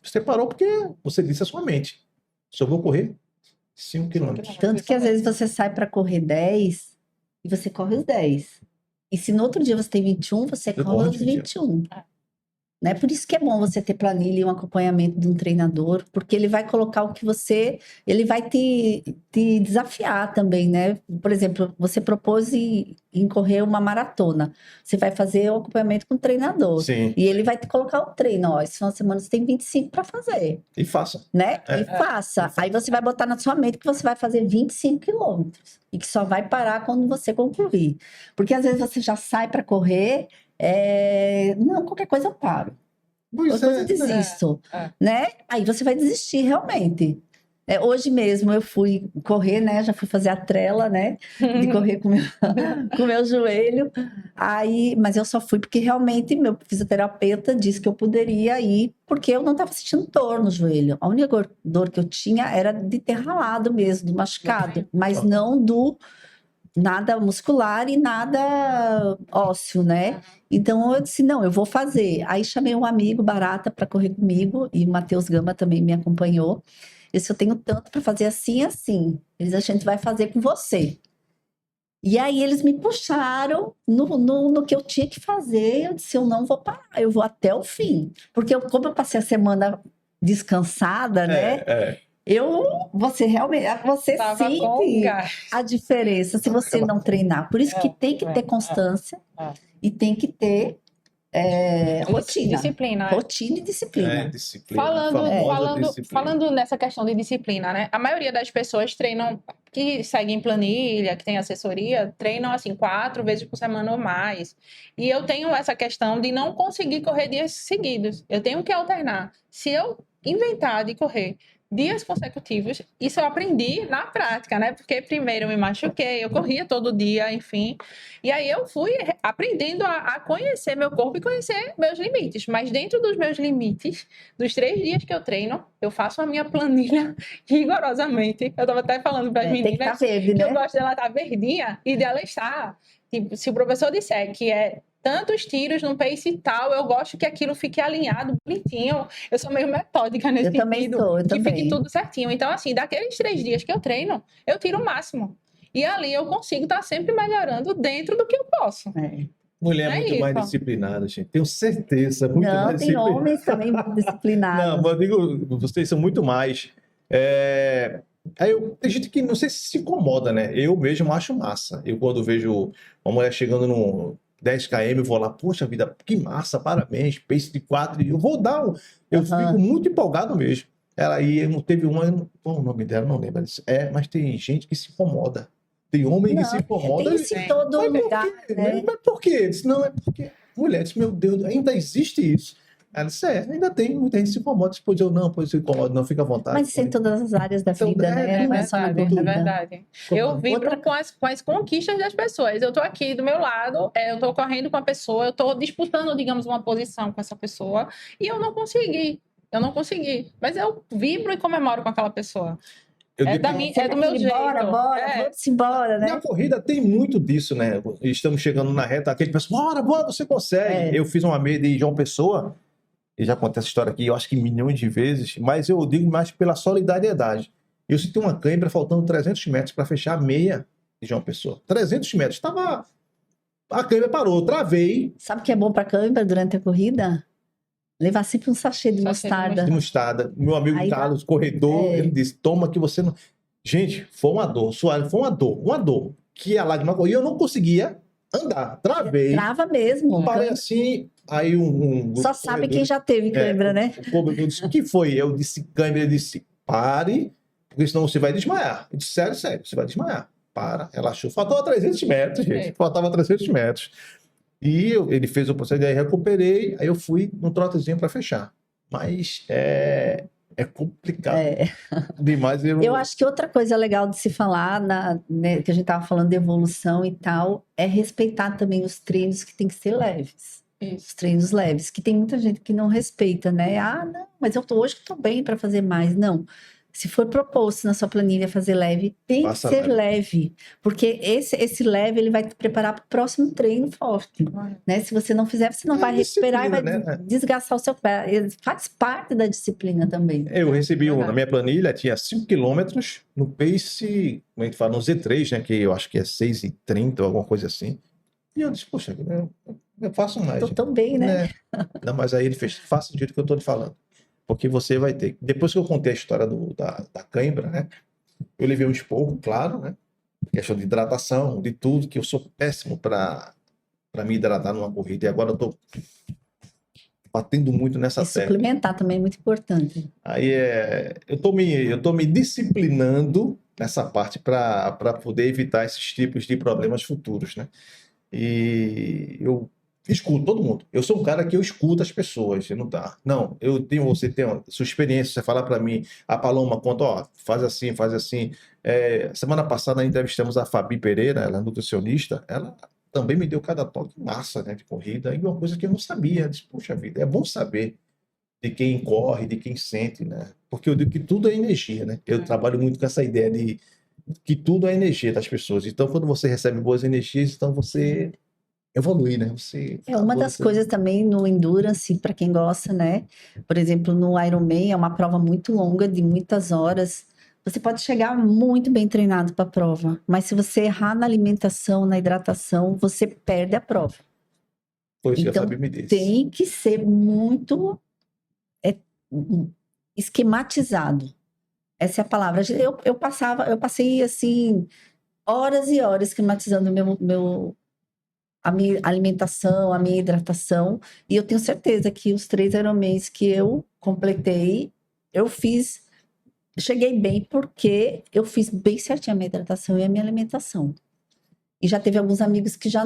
você parou porque você disse a sua mente, só vou correr 5 quilômetros. Tanto que às vezes você sai para correr 10 e você corre os 10. E se no outro dia você tem 21, você Eu corre corro os de dia. 21. Né? Por isso que é bom você ter planilha e um acompanhamento de um treinador, porque ele vai colocar o que você... Ele vai te desafiar também, né? Por exemplo, você propôs em correr uma maratona. Você vai fazer o acompanhamento com o treinador. Sim, E ele vai te colocar o treino. Ó, esse final de semana você tem 25 para fazer, e faça. né? É. E faça. Aí você vai botar na sua mente que você vai fazer 25 quilômetros e que só vai parar quando você concluir. Porque às vezes você já sai para correr, não, qualquer coisa eu paro. Pois Qualquer coisa eu é, desisto, É. né? Aí você vai desistir realmente. Hoje mesmo eu fui correr, né? Já fui fazer a trela, né? De correr com o meu joelho. Aí, mas eu só fui porque realmente meu fisioterapeuta disse que eu poderia ir porque eu não estava sentindo dor no joelho. A única dor que eu tinha era de ter ralado mesmo, do machucado, mas não do nada muscular e nada ósseo, né? Então eu disse, não, eu vou fazer. Aí chamei um amigo Barata para correr comigo e o Matheus Gama também me acompanhou. Eu disse, eu tenho tanto para fazer assim e assim. Eles, a gente vai fazer com você. E aí eles me puxaram no que eu tinha que fazer. Eu disse, eu não vou parar, eu vou até o fim. Porque como eu passei a semana descansada, né? Você realmente, você Tava com sente gás. a diferença se você não treinar. Por isso que tem que ter constância e tem que ter rotina. Disciplina. Rotina e disciplina. Disciplina. Falando, famosa falando, disciplina. falando nessa questão de disciplina, né? A maioria das pessoas treinam, que seguem planilha, que tem assessoria, treinam assim 4 vezes por semana ou mais. E eu tenho essa questão de não conseguir correr dias seguidos. Eu tenho que alternar. Se eu inventar de correr dias consecutivos, isso eu aprendi na prática, né? Porque primeiro eu me machuquei, eu corria todo dia, enfim. E aí eu fui aprendendo a conhecer meu corpo e conhecer meus limites. Mas dentro dos meus limites, dos 3 dias que eu treino, eu faço a minha planilha rigorosamente. Eu tava até falando para as Tem que meninas estar verde, que eu né? gosto dela estar verdinha e dela estar. Tipo, se o professor disser que é tantos tiros no pace e tal, eu gosto que aquilo fique alinhado, bonitinho. Eu sou meio metódica nesse Eu também sentido. sou, eu que também. fique tudo certinho. Então, assim, daqueles 3 dias que eu treino, eu tiro o máximo. E ali eu consigo estar sempre melhorando dentro do que eu posso. Mulher É muito isso. mais disciplinada, gente. Tenho certeza. Muito Não, mais tem disciplinada. homens também muito disciplinados. Não, mas eu digo, vocês são muito mais. Tem gente que não sei se incomoda, né? Eu mesmo acho massa. Eu, quando vejo uma mulher chegando no 10 km, eu vou lá, poxa vida, que massa, parabéns, pace de 4. Eu vou dar. Eu fico muito empolgado mesmo. Ela aí, teve uma, qual o nome dela? Não lembro. Ela disse, mas tem gente que se incomoda. Tem homem que se incomoda. Tem isso em todo Mas por lugar, quê? né? Mas por quê? Eu disse, não, é porque mulher, disse, meu Deus, ainda existe isso. Ela disse, ainda tem muita gente que se incomoda. Pois eu não, pois eu incomodo, não, fica à vontade. Mas isso em todas as áreas da vida, né? Não é só na É corrida. verdade. Eu vibro com as conquistas das pessoas. Eu tô aqui do meu lado, eu tô correndo com a pessoa, eu tô disputando, digamos, uma posição com essa pessoa e eu não consegui. Mas eu vibro e comemoro com aquela pessoa. É do meu jeito. Vamos embora, né? Na corrida tem muito disso, né? Estamos chegando na reta, aquele pessoal, bora, você consegue. Eu fiz uma meia de João Pessoa, e já contei essa história aqui, eu acho que milhões de vezes, mas eu digo mais pela solidariedade. Eu senti uma cãibra faltando 300 metros para fechar a meia de João Pessoa. 300 metros. A cãibra parou, travei Sabe o que é bom para câimbra durante a corrida? Levar sempre um sachê de Sachê de mostarda. de mostarda. Meu amigo Aí Carlos, corredor, é. ele disse, toma que você não... Gente, foi uma dor, suave, foi uma dor. Que a lágrima corria, eu não conseguia andar. Travei, Trava mesmo. parei assim, aí um Só sabe quem já teve cãibra, né? O corredor disse, o que foi? Eu disse, cãibra, ele disse, pare, porque senão você vai desmaiar. Eu disse, sério, você vai desmaiar. Para, relaxou. Faltava 300 metros, gente. É. Faltava 300 metros. E ele fez o procedimento, aí recuperei, aí eu fui num trotezinho para fechar. Mas é complicado É. demais. Eu acho que outra coisa legal de se falar, né, que a gente estava falando de evolução e tal, é respeitar também os treinos que tem que ser leves. Isso. Os treinos leves, que tem muita gente que não respeita, né? Ah, não, mas hoje estou bem para fazer mais. Não. Se for proposto na sua planilha fazer leve, tem Faça que ser leve. leve, porque esse leve ele vai te preparar para o próximo treino forte, né? Se você não fizer, você não É vai recuperar e vai disciplina, né? desgastar o seu pé. Faz parte da disciplina também. Eu recebi Verdade. na minha planilha, tinha 5 quilômetros no pace, como a gente fala, no Z3, né? Que eu acho que é 6:30 ou alguma coisa assim. E eu disse, poxa, eu faço mais. Tô tão bem, né? Não, mas aí ele fez, faça do jeito que eu tô te falando. Porque você vai ter. Depois que eu contei a história da cãibra, né? Eu levei um esporro, claro, né? Questão de hidratação, de tudo, que eu sou péssimo para me hidratar numa corrida. E agora eu tô batendo muito nessa E tecla. suplementar também é muito importante. Aí eu tô me disciplinando nessa parte para poder evitar esses tipos de problemas futuros, né? E eu escuto todo mundo. Eu sou um cara que eu escuto as pessoas, não tá? Não, você tem a sua experiência, você fala para mim, a Paloma conta, ó, faz assim, faz assim. Semana passada entrevistamos a Fabi Pereira, ela é nutricionista, ela também me deu cada toque massa, né, de corrida, e uma coisa que eu não sabia, eu disse, puxa vida, é bom saber de quem corre, de quem sente, né? Porque eu digo que tudo é energia, né? Eu trabalho muito com essa ideia de que tudo é energia das pessoas. Então, quando você recebe boas energias, então você evolui, né? Você Uma das coisas também no endurance, para quem gosta, né? Por exemplo, no Ironman é uma prova muito longa, de muitas horas. Você pode chegar muito bem treinado para a prova, mas se você errar na alimentação, na hidratação, você perde a prova. Pois que a Então, Fabi me disse. tem que ser muito esquematizado. Essa é a palavra. Eu passei assim horas e horas esquematizando a minha alimentação, a minha hidratação, e eu tenho certeza que os 3 Ironmans que eu completei, cheguei bem porque eu fiz bem certinho a minha hidratação e a minha alimentação. E já teve alguns amigos que já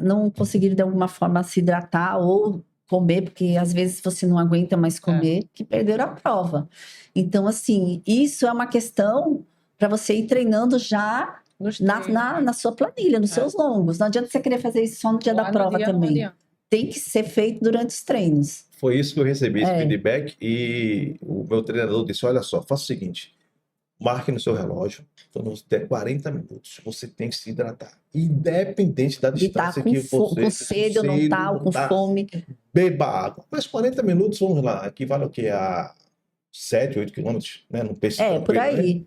não conseguiram de alguma forma se hidratar ou comer, porque às vezes você não aguenta mais comer, que perderam a prova. Então, assim, isso é uma questão para você ir treinando já na sua planilha, nos seus longos. Não adianta você querer fazer isso só no dia da prova também. Tem que ser feito durante os treinos. Foi isso que eu recebi, esse feedback, e o meu treinador disse, olha só, faça o seguinte, marque no seu relógio, quando der 40 minutos, você tem que se hidratar. Independente da distância que você... com sede ou não tá, ou com fome. Beba água. Mas 40 minutos, vamos lá, equivale ao quê? A 7, 8 quilômetros, né? No pace por aí. Né?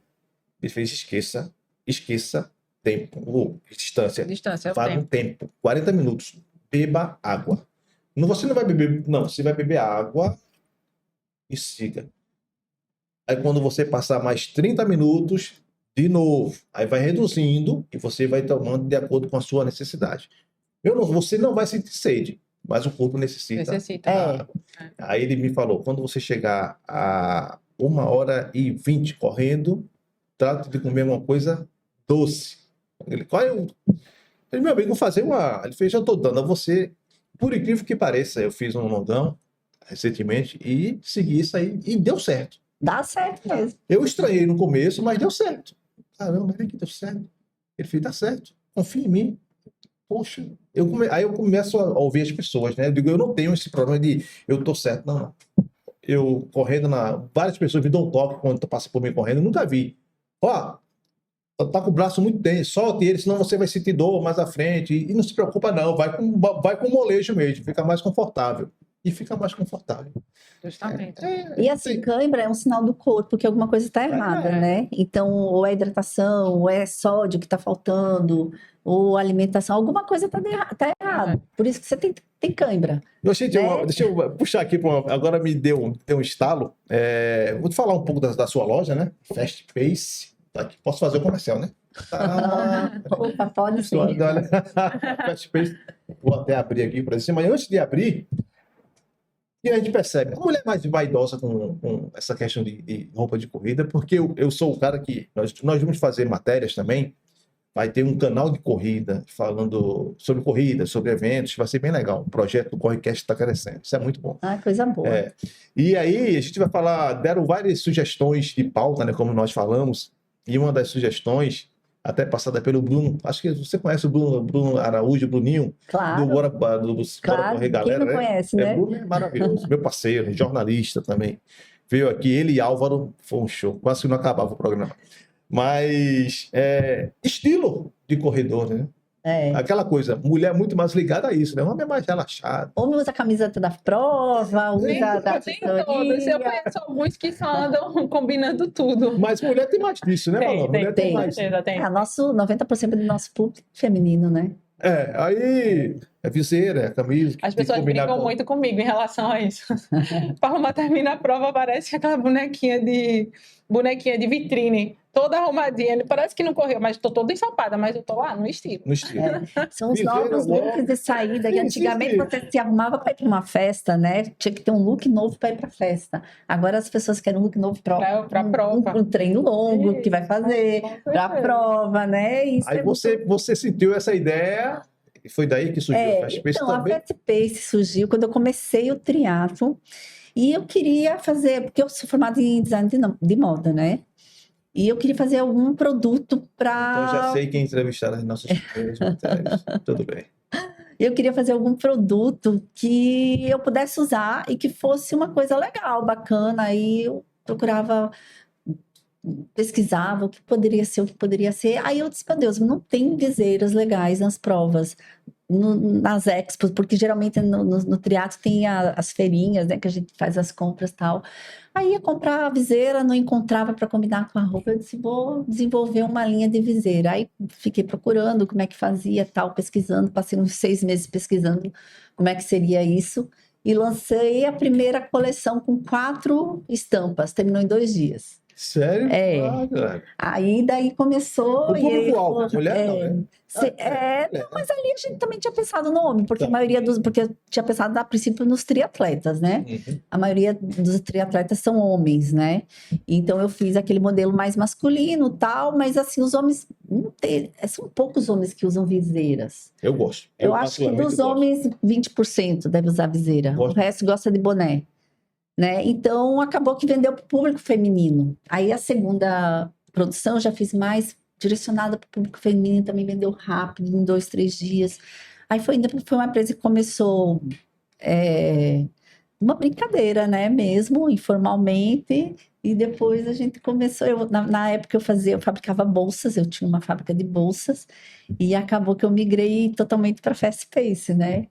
Ele fez, esqueça tempo, distância. Vale um tempo. 40 minutos. Beba água. Você não vai beber, não, você vai beber água e siga. Aí quando você passar mais 30 minutos, de novo, aí vai reduzindo e você vai tomando de acordo com a sua necessidade. Você não vai sentir sede, mas o corpo necessita água. Aí ele me falou, quando você chegar a 1h20 correndo, trate de comer uma coisa doce. Ele, meu amigo, vou fazer uma... Ele fez, eu estou dando a você, por incrível que pareça, eu fiz um longão recentemente e segui isso aí e deu certo. Dá certo mesmo. Eu estranhei no começo, mas deu certo. Caramba, mas que deu certo. Ele fez, dá certo, confia em mim. Poxa, aí eu começo a ouvir as pessoas, né? Eu digo, eu não tenho esse problema de eu tô certo, não. Eu correndo várias pessoas me dão um toque quando passa por mim correndo, eu nunca vi. Ó, tá com o braço muito tenso, solte ele, senão você vai sentir dor mais à frente. E não se preocupa, não. Vai com molejo mesmo, fica mais confortável. e fica mais confortável. Justamente. E assim, cãibra é um sinal do corpo que alguma coisa está errada, né? Então, ou é hidratação, ou é sódio que está faltando, ou alimentação, alguma coisa tá errada. Por isso que você tem cãibra. Deixa Né? eu puxar aqui, agora me deu um estalo. Vou te falar um pouco da sua loja, né? Fast Pace. Tá aqui. Posso fazer o comercial, né? Tá. Opa, pode sim. Olha, Fast Pace. Vou até abrir aqui para cima. Mas antes de abrir, e a gente percebe, a mulher mais vaidosa com essa questão de roupa de corrida, porque eu sou o cara que... Nós vamos fazer matérias também. Vai ter um canal de corrida falando sobre corrida, sobre eventos. Vai ser bem legal. O projeto do Correcast está crescendo. Isso é muito bom. Ah, coisa boa. E aí, a gente vai falar... Deram várias sugestões de pauta, né? Como nós falamos. E uma das sugestões, até passada pelo Bruno, acho que você conhece o Bruno Araújo, Bruninho, Claro. do Bora Claro, Correr Galera, quem não conhece, né? Bruno é maravilhoso, meu parceiro, jornalista também. Veio aqui, ele e Álvaro, foi um show, quase que não acabava o programa. Mas, estilo de corredor, né? Aquela coisa, mulher muito mais ligada a isso, né? O homem é mais relaxado. Homem usa a camiseta da prova, usa da todas. Eu conheço alguns que só andam combinando tudo. Mas mulher tem mais disso, né, Malu? Mulher tem mais. Tem. 90% do nosso público é feminino, né? Aí é viseira, é camisa. As pessoas brincam muito comigo em relação a isso. Paloma termina a prova, parece aquela bonequinha de vitrine, toda arrumadinha. Ele parece que não correu, mas estou toda ensopada, mas eu estou lá no estilo. No estilo. São os novos looks de saída, que antigamente você se arrumava para ir para uma festa, né? Tinha que ter um look novo para ir para a festa. Agora as pessoas querem um look novo para prova. Um treino longo que vai fazer, para a prova, né? Isso aí você sentiu essa ideia e foi daí que surgiu o Fast Pace também? A Fast Pace surgiu quando eu comecei o triatlo e eu queria fazer, porque eu sou formada em design de moda, né? E eu queria fazer algum produto para... Então já sei quem entrevistar nas nossas primeiras matérias. Tudo bem. Eu queria fazer algum produto que eu pudesse usar e que fosse uma coisa legal, bacana. Aí eu procurava, pesquisava o que poderia ser. Aí eu disse, meu Deus, não tem viseiras legais nas provas, nas expos, porque geralmente no triatlo tem as feirinhas, né, que a gente faz as compras e tal. Aí ia comprar a viseira, não encontrava para combinar com a roupa, eu disse, vou desenvolver uma linha de viseira. Aí fiquei procurando como é que fazia, tal, pesquisando, passei uns 6 meses pesquisando como é que seria isso, e lancei a primeira coleção com 4 estampas, terminou em 2 dias. Sério? Aí daí começou... O público-alvo, mulher não, né? Mas ali a gente também tinha pensado no homem, porque a maioria porque eu tinha pensado a princípio nos triatletas, né? Uhum. A maioria dos triatletas são homens, né? Então eu fiz aquele modelo mais masculino, tal, mas assim, os homens não tem, são poucos homens que usam viseiras. Eu gosto. Eu acho que dos homens 20% deve usar viseira. O resto gosta de boné. Né? Então, acabou que vendeu para o público feminino. Aí, a segunda produção, eu já fiz mais direcionada para o público feminino, também vendeu rápido, em 2, 3 dias. Aí, foi uma empresa que começou uma brincadeira, né? Mesmo, informalmente, e depois a gente começou... Na época, eu fabricava bolsas, eu tinha uma fábrica de bolsas, e acabou que eu migrei totalmente para Fast Pace, né?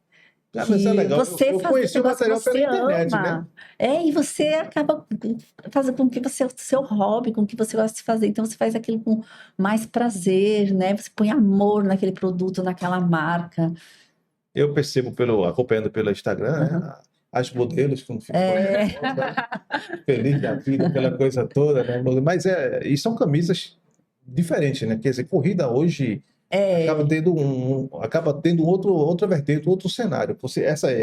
Mas é legal. Eu conheci o material pela internet, ama, né? E você acaba fazendo com que seu hobby, com o que você gosta de fazer. Então, você faz aquilo com mais prazer, né? Você põe amor naquele produto, naquela marca. Eu percebo, acompanhando pelo Instagram, né? As modelos como ficam feliz da vida, aquela coisa toda, né? Mas e são camisas diferentes, né? Quer dizer, corrida hoje... acaba tendo outra vertente, outro cenário.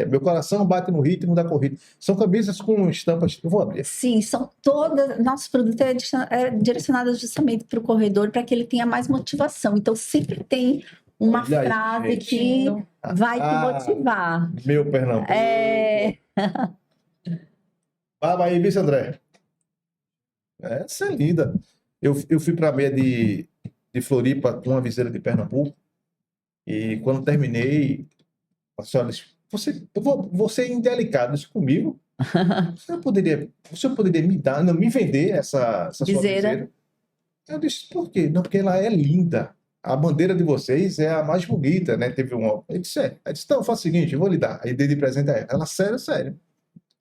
Meu coração bate no ritmo da corrida. São camisas com estampas. Eu vou abrir. Sim, são todas. Nosso produto é direcionado justamente para o corredor, para que ele tenha mais motivação. Então, sempre tem uma frase que vai te motivar. Meu Pernambuco. Vai aí, vice André. Essa é linda. Eu fui para a meia de Floripa com a viseira de Pernambuco, e quando terminei, a senhora disse, você é indelicado isso comigo? Você poderia me vender essa sua viseira? Eu disse, por quê? Não, porque ela é linda. a bandeira de vocês é a mais bonita, né? Teve uma. Eu disse, então, faz o seguinte, eu vou lhe dar. Aí dei de presente a ela. Ela, sério, sério.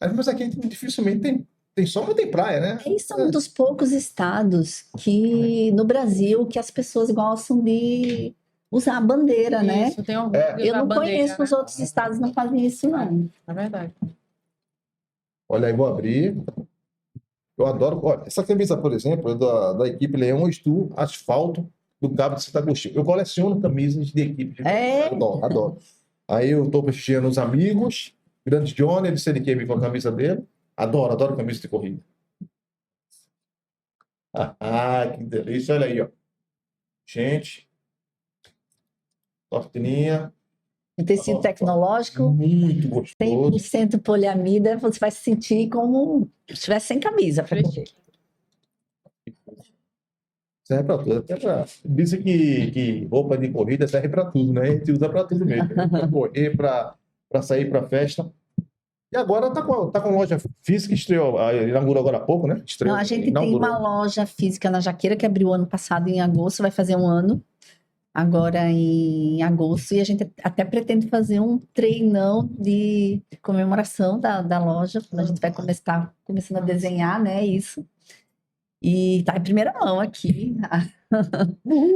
Aí, mas aqui dificilmente tem sol, mas tem praia, né? Esse é um dos poucos estados que, no Brasil, que as pessoas gostam de usar a bandeira, né? Isso, tem orgulho de Eu usar não bandeira, conheço né? os outros estados não fazem isso, não. É verdade. Olha aí, vou abrir. Eu adoro. Olha, essa camisa, por exemplo, é da equipe Leão Stu Asfalto do Cabo de Santo Agostinho. Eu coleciono camisas de equipe. É? Adoro, adoro. Aí eu estou prestigiando os amigos. Grande Johnny, ele disse que com a camisa dele. Adoro camisa de corrida. Que delícia. Olha aí, ó. Gente. Tortininha. O tecido tecnológico, Muito gostoso. 100% poliamida, você vai se sentir como se estivesse sem camisa para correr. Serve para tudo. Até pra... Dizem que roupa de corrida serve para tudo, né? A gente usa para tudo mesmo. Para correr, para sair para festa. E agora tá com loja física, inaugurou agora há pouco, né? Não, a gente tem uma loja física na Jaqueira que abriu ano passado em agosto, vai fazer um ano. Agora em agosto, e a gente até pretende fazer um treinão de comemoração da loja, quando a gente vai começando a desenhar, né, isso. E tá em primeira mão aqui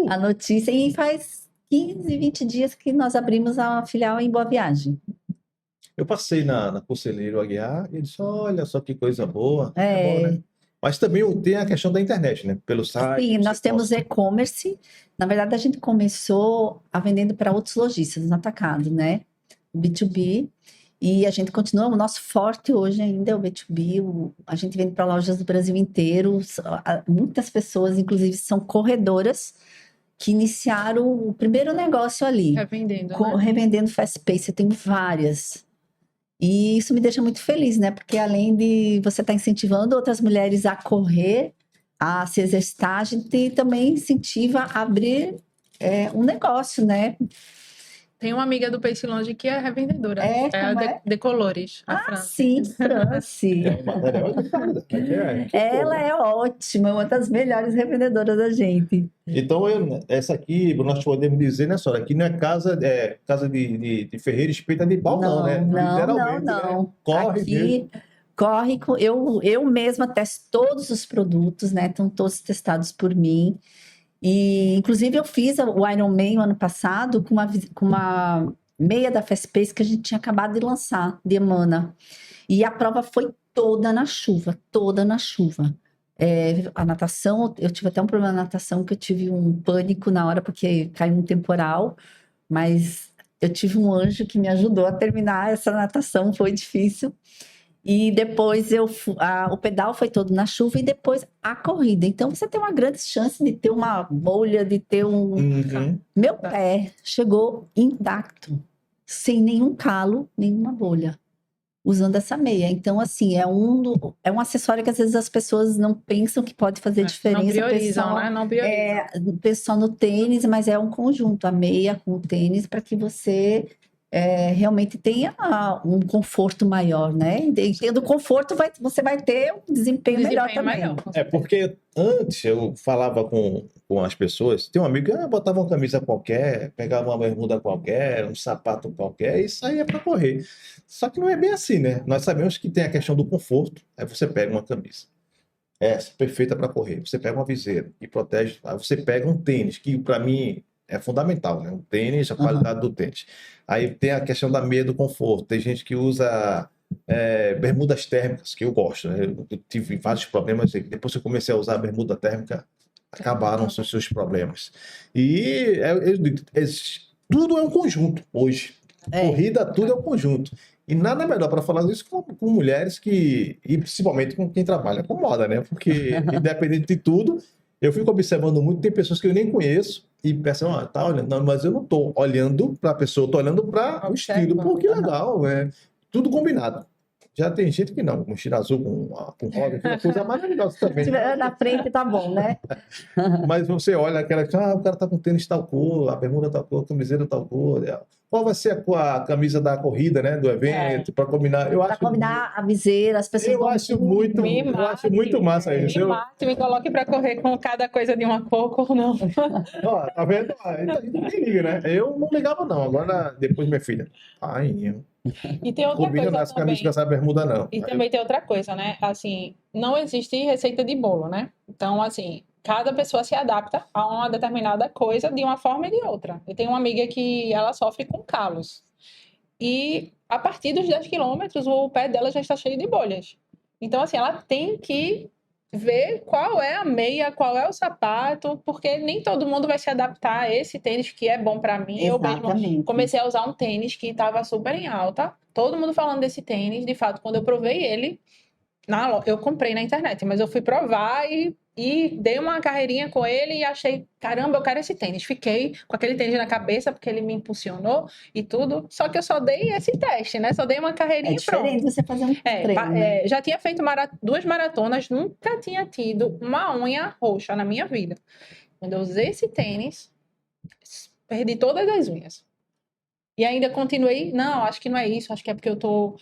a notícia, e faz 15, 20 dias que nós abrimos a filial em Boa Viagem. Eu passei na Conselheiro Aguiar e disse, olha só que coisa boa. É bom, né? Mas também tem a questão da internet, né? Pelo site. Sim, nós temos e-commerce. Na verdade, a gente começou vendendo para outros lojistas no atacado, né? B2B. E a gente continua, o nosso forte hoje ainda é o B2B. A gente vende para lojas do Brasil inteiro. Muitas pessoas, inclusive, são corredoras que iniciaram o primeiro negócio ali. Revendendo, né? Revendendo fast pace. Eu tenho várias. E isso me deixa muito feliz, né? Porque além de você estar incentivando outras mulheres a correr, a se exercitar, a gente também incentiva a abrir um negócio, né? Tem uma amiga do Pace Longe que é revendedora. Como a Decolores, a Franci. Sim, Franci. Ela é ótima, uma das melhores revendedoras da gente. Então, essa aqui, nós podemos dizer, né, senhora? Aqui não é casa de ferreiro espeta de pau, não, né? Literalmente, não. Né? Aqui, corre, eu mesma testo todos os produtos, né? Estão todos testados por mim. E, inclusive, eu fiz o Ironman o ano passado com uma meia da Fast Pace que a gente tinha acabado de lançar, de Emana. E a prova foi toda na chuva, toda na chuva. A natação, eu tive até um problema na natação, que eu tive um pânico na hora, porque caiu um temporal, mas eu tive um anjo que me ajudou a terminar essa natação, foi difícil. E depois o pedal foi todo na chuva e depois a corrida. Então você tem uma grande chance de ter uma bolha, de ter Meu pé chegou intacto, sem nenhum calo, nenhuma bolha, usando essa meia. Então, assim, é um acessório que às vezes as pessoas não pensam que pode fazer diferença. Não priorizam, né? Não priorizam. O pessoal no tênis, mas é um conjunto, a meia com o tênis, para que você realmente tenha um conforto maior, né? E tendo conforto, você vai ter um desempenho melhor também. Porque antes eu falava com as pessoas, tem um amigo que botava uma camisa qualquer, pegava uma bermuda qualquer, um sapato qualquer e saía para correr. Só que não é bem assim, né? Nós sabemos que tem a questão do conforto. Aí você pega uma camisa, perfeita para correr. Você pega uma viseira que protege. Aí você pega um tênis, que para mim é fundamental, né? O tênis, a qualidade do tênis. Aí tem a questão da meia do conforto. Tem gente que usa bermudas térmicas, que eu gosto, né? Eu tive vários problemas. Depois que eu comecei a usar a bermuda térmica, acabaram os seus problemas. E tudo é um conjunto hoje. Corrida, tudo é um conjunto. E nada melhor para falar isso com mulheres e principalmente com quem trabalha com moda, né? Porque, independente de tudo, eu fico observando muito, tem pessoas que eu nem conheço e pensam, tá olhando, não, mas eu não tô olhando para a pessoa, eu tô olhando para o estilo. Pô, que legal, tudo combinado. Já tem gente que não, mochila azul com roda, aquela coisa maravilhosa Se também. tiver na frente, tá bom, né? Mas você olha aquela, o cara tá com tênis tal cor, a bermuda tal cor, a camiseta tal cor. Qual vai ser a camisa da corrida, né, do evento, para combinar? Eu Para acho, combinar a viseira, as pessoas eu vão acho tudo. muito, Me eu acho mate, muito massa isso. Me mate, me coloque para correr com cada coisa de uma cor ou não. Ó, tá vendo? Então, ninguém liga, né? Eu não ligava, não. Agora, depois, minha filha, ai, E tem outra combina coisa nas camisas com também. essa bermuda, não. E também tem outra coisa, né? Assim, não existe receita de bolo, né? Então, assim, cada pessoa se adapta a uma determinada coisa de uma forma e de outra. Eu tenho uma amiga que ela sofre com calos. E a partir dos 10 quilômetros, o pé dela já está cheio de bolhas. Então, assim, ela tem que ver qual é a meia, qual é o sapato, porque nem todo mundo vai se adaptar a esse tênis que é bom para mim. Eu mesmo Exatamente. comecei a usar um tênis que estava super em alta. Todo mundo falando desse tênis. De fato, quando eu provei ele, eu comprei na internet, mas eu fui provar e dei uma carreirinha com ele e achei, caramba, eu quero esse tênis. Fiquei com aquele tênis na cabeça porque ele me impulsionou e tudo. Só que eu só dei esse teste, né? Só dei uma É carreirinha e pronto. diferente você fazer um treino, né? Já tinha feito 2 maratonas, nunca tinha tido uma unha roxa na minha vida. Quando eu usei esse tênis, perdi todas as unhas. E ainda continuei, não, acho que não é isso, acho que é porque eu tô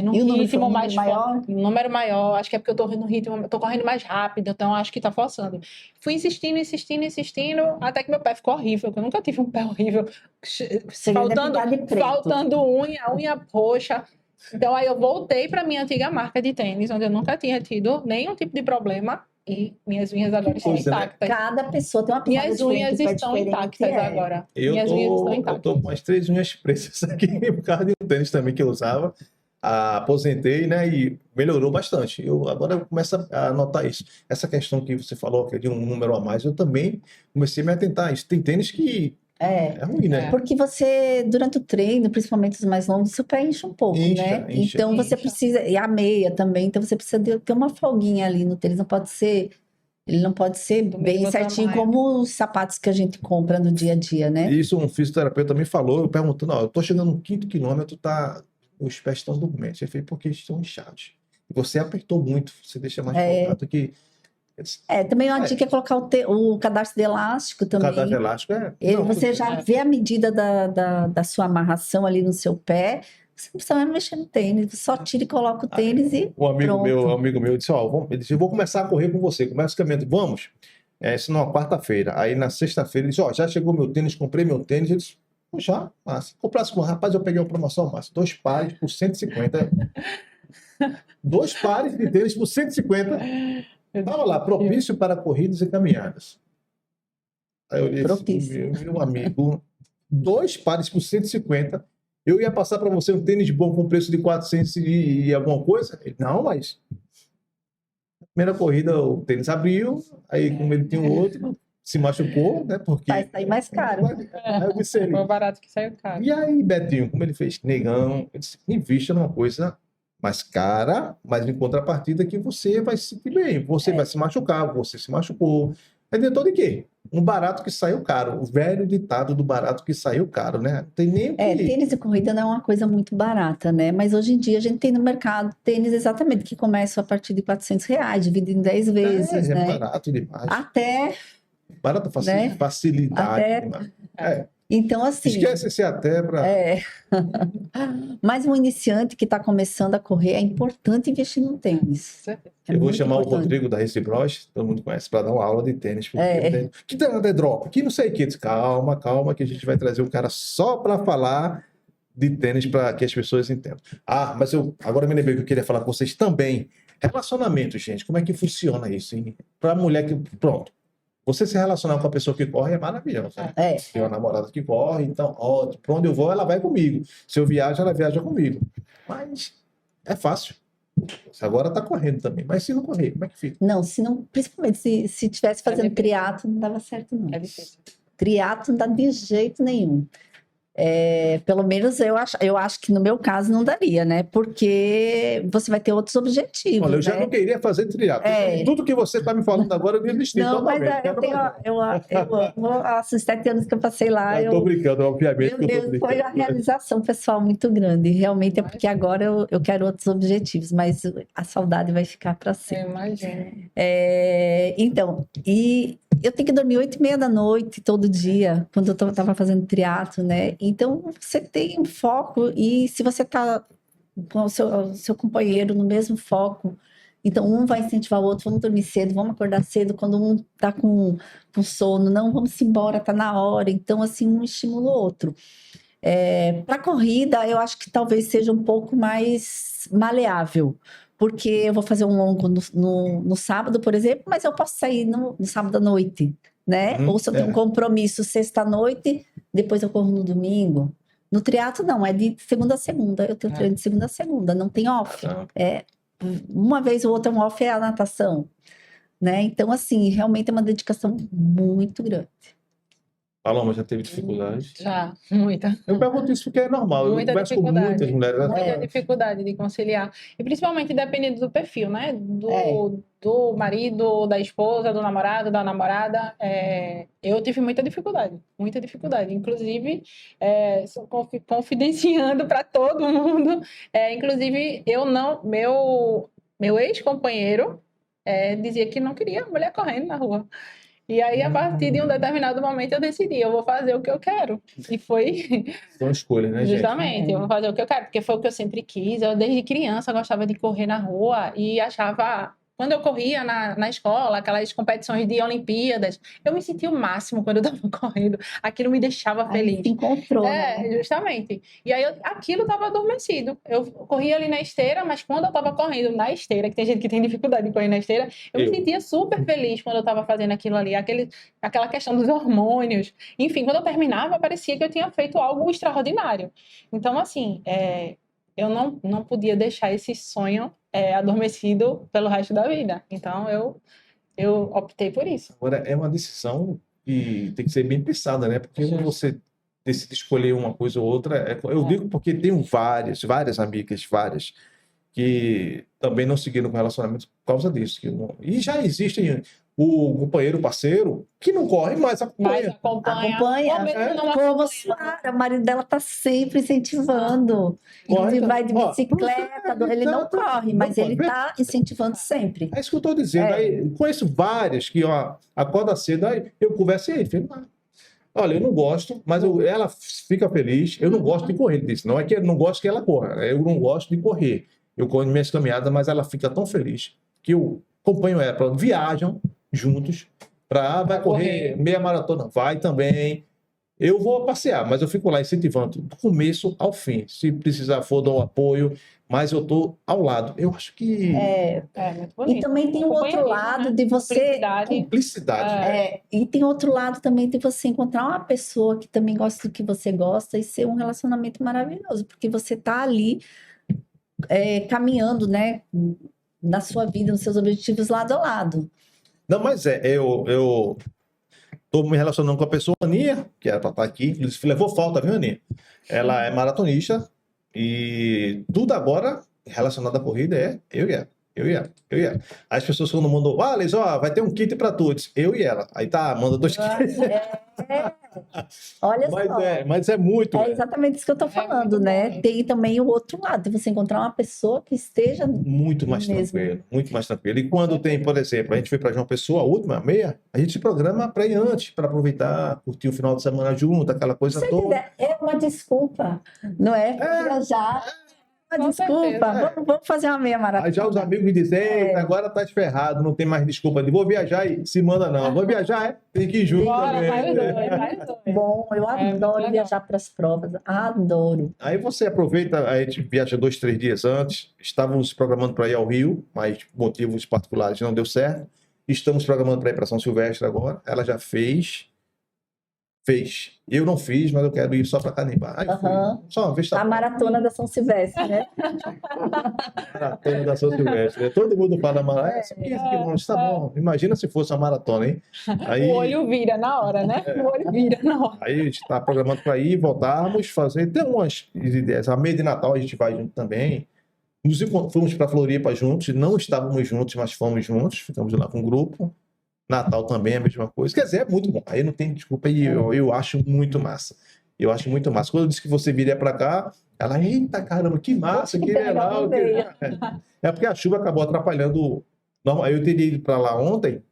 num E o número ritmo foi mais maior? número maior, acho que é porque eu tô no ritmo, tô correndo mais rápido, então acho que tá forçando. Fui insistindo, até que meu pé ficou horrível, que eu nunca tive um pé horrível, Segredo é pintar de preto. faltando unha roxa. Então aí eu voltei para minha antiga marca de tênis, onde eu nunca tinha tido nenhum tipo de problema. E minhas unhas agora estão coisa, né? intactas. Cada pessoa tem uma pisada Minhas diferente, unhas um pé estão diferente, intactas agora. Eu Minhas unhas estão tô intactas. com as 3 unhas pretas aqui por causa de um tênis também que eu usava. Aposentei, né? E melhorou bastante. Agora eu começo a notar isso. Essa questão que você falou, que é de um número a mais, eu também comecei a me atentar a isso. Tem tênis que é ruim, né? Porque você, durante o treino, principalmente os mais longos, seu pé enche um pouco, Incha, né? incha. Então você Incha. precisa, e a meia também, então você precisa ter uma folguinha ali no tênis, ele não pode ser Do bem mesmo certinho tamanho. como os sapatos que a gente compra no dia a dia, né? Isso um fisioterapeuta me falou, eu perguntando, ó, eu tô chegando no 5º quilômetro, os pés estão dormentes. Eu falei, porque estão inchados. Você apertou muito, você deixa mais folgado que... Também uma dica é colocar o cadastro de elástico O também. cadastro elástico Você já vê a medida da sua amarração ali no seu pé, você não precisa mais mexer no tênis, você só tira e coloca o tênis e Um pronto. amigo meu disse, ó, ele disse, eu vou começar a correr com você, começa o caminho, vamos? Isso numa quarta-feira. Aí na sexta-feira ele disse, ó, já chegou meu tênis, comprei meu tênis. Eu disse, poxa, massa. Comprasse com rapaz, eu peguei uma promoção massa. 2 pares por 150. 2 pares de tênis por 150. Tava lá, propício para corridas e caminhadas. Aí eu disse, Propício. meu amigo, 2 pares por 150. Eu ia passar para você um tênis bom com preço de 400 e alguma coisa? Ele, não, mas... Primeira corrida, o tênis abriu, aí como ele tinha um outro, se machucou, né? Porque... Vai sair mais caro. Aí eu disse ele, Foi barato que saiu caro. e aí, Betinho, como ele fez? Negão, eu disse, invista numa coisa mais cara, mas em contrapartida que você vai se sentir bem. Você vai se machucar, você se machucou. Adiantou de quê? Um barato que saiu caro. O velho ditado do barato que saiu caro, né? Não tem nem o que... Tênis de corrida não é uma coisa muito barata, né? Mas hoje em dia a gente tem no mercado tênis exatamente que começam a partir de R$ 400, dividido em 10 vezes, é né? barato demais. Até, Barato, né? facilidade. Até- Demais. então assim, Esquece esse até para... mas um iniciante que está começando a correr, é importante investir no tênis. É Eu vou muito chamar o importante. Rodrigo da Race Bros, todo mundo conhece, para dar uma aula de tênis. Porque que tem de drop, que não sei o que. Calma, que a gente vai trazer um cara só para falar de tênis para que as pessoas entendam. Mas agora me lembrei que eu queria falar com vocês também. Relacionamento, gente, como é que funciona isso? Para mulher que... Pronto. Você se relacionar com a pessoa que corre é maravilhoso. Né? Tem uma namorada que corre, então, ótimo. Para onde eu vou, ela vai comigo. Se eu viajo, ela viaja comigo. Mas é fácil. Você agora está correndo também. Mas se não correr, como é que fica? Não, se não, principalmente se tivesse fazendo difícil. triatlo, não dava certo, não. É difícil. Triatlo não dá de jeito nenhum. Pelo menos eu acho que no meu caso não daria, né? Porque você vai ter outros objetivos, Olha, eu já né? não queria fazer triatlo. É. Tudo que você está me falando agora, eu desisti Não, mas totalmente. eu amo, esses 7 anos que eu passei lá, Estou brincando, obviamente meu que eu estou Deus, foi brincando. uma realização pessoal muito grande. Realmente é porque agora eu quero outros objetivos, mas a saudade vai ficar para sempre. Eu imagino. Então, e eu tenho que dormir 8h30 da noite todo dia, quando eu estava fazendo triatlo, né? Então, você tem um foco, e se você está com o seu companheiro no mesmo foco, então um vai incentivar o outro, vamos dormir cedo, vamos acordar cedo, quando um está com sono, não, vamos embora, está na hora. Então, assim, um estimula o outro. Para corrida, eu acho que talvez seja um pouco mais maleável, porque eu vou fazer um longo no sábado, por exemplo, mas eu posso sair no sábado à noite, né? Ou se eu tenho um compromisso sexta-noite, depois eu corro no domingo. No triatlo, não, é de segunda a segunda. Eu tenho treino de segunda a segunda, não tem off. Uma vez ou outra, um off é a natação, né? Então, assim, realmente é uma dedicação muito grande. Paloma, já teve dificuldade? Já, muita. Eu pergunto isso porque é normal. Eu Muita converso com dificuldade. muitas mulheres. Muita dificuldade de conciliar. E principalmente dependendo do perfil, né? Do marido, da esposa, do namorado, da namorada. Eu tive muita dificuldade. Muita dificuldade. Inclusive, confidenciando para todo mundo. Inclusive, meu ex-companheiro dizia que não queria mulher correndo na rua. E aí, a partir de um determinado momento, eu decidi, eu vou fazer o que eu quero. E foi... São escolhas, né, gente? Justamente, eu vou fazer o que eu quero, porque foi o que eu sempre quis. Eu, desde criança, gostava de correr na rua e achava... Quando eu corria na escola, aquelas competições de Olimpíadas, eu me sentia o máximo quando eu estava correndo. Aquilo me deixava feliz. Aí se encontrou, né? Justamente. E aí, aquilo estava adormecido. Eu corria ali na esteira, mas quando eu estava correndo na esteira, que tem gente que tem dificuldade de correr na esteira, eu me sentia super feliz quando eu estava fazendo aquilo ali. Aquela questão dos hormônios. Enfim, quando eu terminava, parecia que eu tinha feito algo extraordinário. Então, assim, eu não podia deixar esse sonho adormecido pelo resto da vida. Então, eu optei por isso. Agora, é uma decisão que tem que ser bem pensada, né? Porque quando você decide escolher uma coisa ou outra, eu digo porque tenho várias amigas, que também não seguiram com relacionamento por causa disso. E já existem o companheiro, o parceiro, que não corre, mas acompanha. Como o marido dela está sempre incentivando. Inclusive vai de bicicleta, ele não corre, mas ele está incentivando sempre. É isso que eu estou dizendo. Aí, conheço várias que acorda cedo, aí eu conversei, falei, olha, eu não gosto, mas ela fica feliz. Eu não gosto de correr, disse. Não é que eu não gosto que ela corra, eu não gosto de correr. Eu corro minhas caminhadas, mas ela fica tão feliz que eu acompanho ela. Viajam juntos vai correr meia maratona, vai também. Eu vou passear, mas eu fico lá incentivando do começo ao fim. Se precisar for, dar um apoio, mas eu estou ao lado. Eu acho que... muito bonito. E também tem o outro lado de você... Cumplicidade. E tem outro lado também de você encontrar uma pessoa que também gosta do que você gosta e ser um relacionamento maravilhoso, porque você está ali caminhando, né, na sua vida, nos seus objetivos lado a lado. Não, mas eu estou me relacionando com a pessoa, Aninha, que era para estar aqui, inclusive levou falta, viu, Aninha? Ela é maratonista e tudo agora relacionado à corrida é eu e ela. As pessoas quando mandam, Liz, vai ter um kit para todos. Eu e ela. Aí manda 2 kits. Olha só. Mas é muito. É exatamente isso que eu estou falando, né? Tem também o outro lado, de você encontrar uma pessoa que esteja muito mais tranquilo. E quando tem, por exemplo, a gente foi para João Pessoa, a última meia, a gente se programa para ir antes, para aproveitar, curtir o final de semana junto, aquela coisa toda. É uma desculpa, não é? Viajar. Desculpa, vamos fazer uma meia maratona. Aí já os amigos me dizem, agora tá ferrado, não tem mais desculpa de vou viajar e se manda não. Vou viajar, tem que ir junto também. Bom, eu adoro viajar para as provas, adoro. Aí você aproveita, a gente viaja 2, 3 dias antes, estávamos programando para ir ao Rio, mas motivos particulares não deu certo. Estamos programando para ir para São Silvestre agora, ela já fez fez. Eu não fiz, mas eu quero ir só para carimbar. Aí eu fui. Aham. Só uma vez tá A bom. maratona da São Silvestre, né? Maratona da São Silvestre, né? Todo mundo fala, mas são 15 quilômetros, tá bom. Imagina se fosse uma maratona, hein? Aí, O olho vira na hora, né? O olho vira na hora. aí a gente está programando para ir, voltarmos, fazer. Tem umas ideias. A meia de Natal a gente vai junto também. Fomos para Floripa juntos, não estávamos juntos, mas fomos juntos, ficamos lá com o grupo. Natal também é a mesma coisa. Quer dizer, é muito bom. Aí não tem desculpa, e eu acho muito massa. Eu acho muito massa. Quando eu disse que você viria para cá, ela, eita caramba, que massa, que legal. É porque a chuva acabou atrapalhando. Não, aí eu teria ido para lá ontem,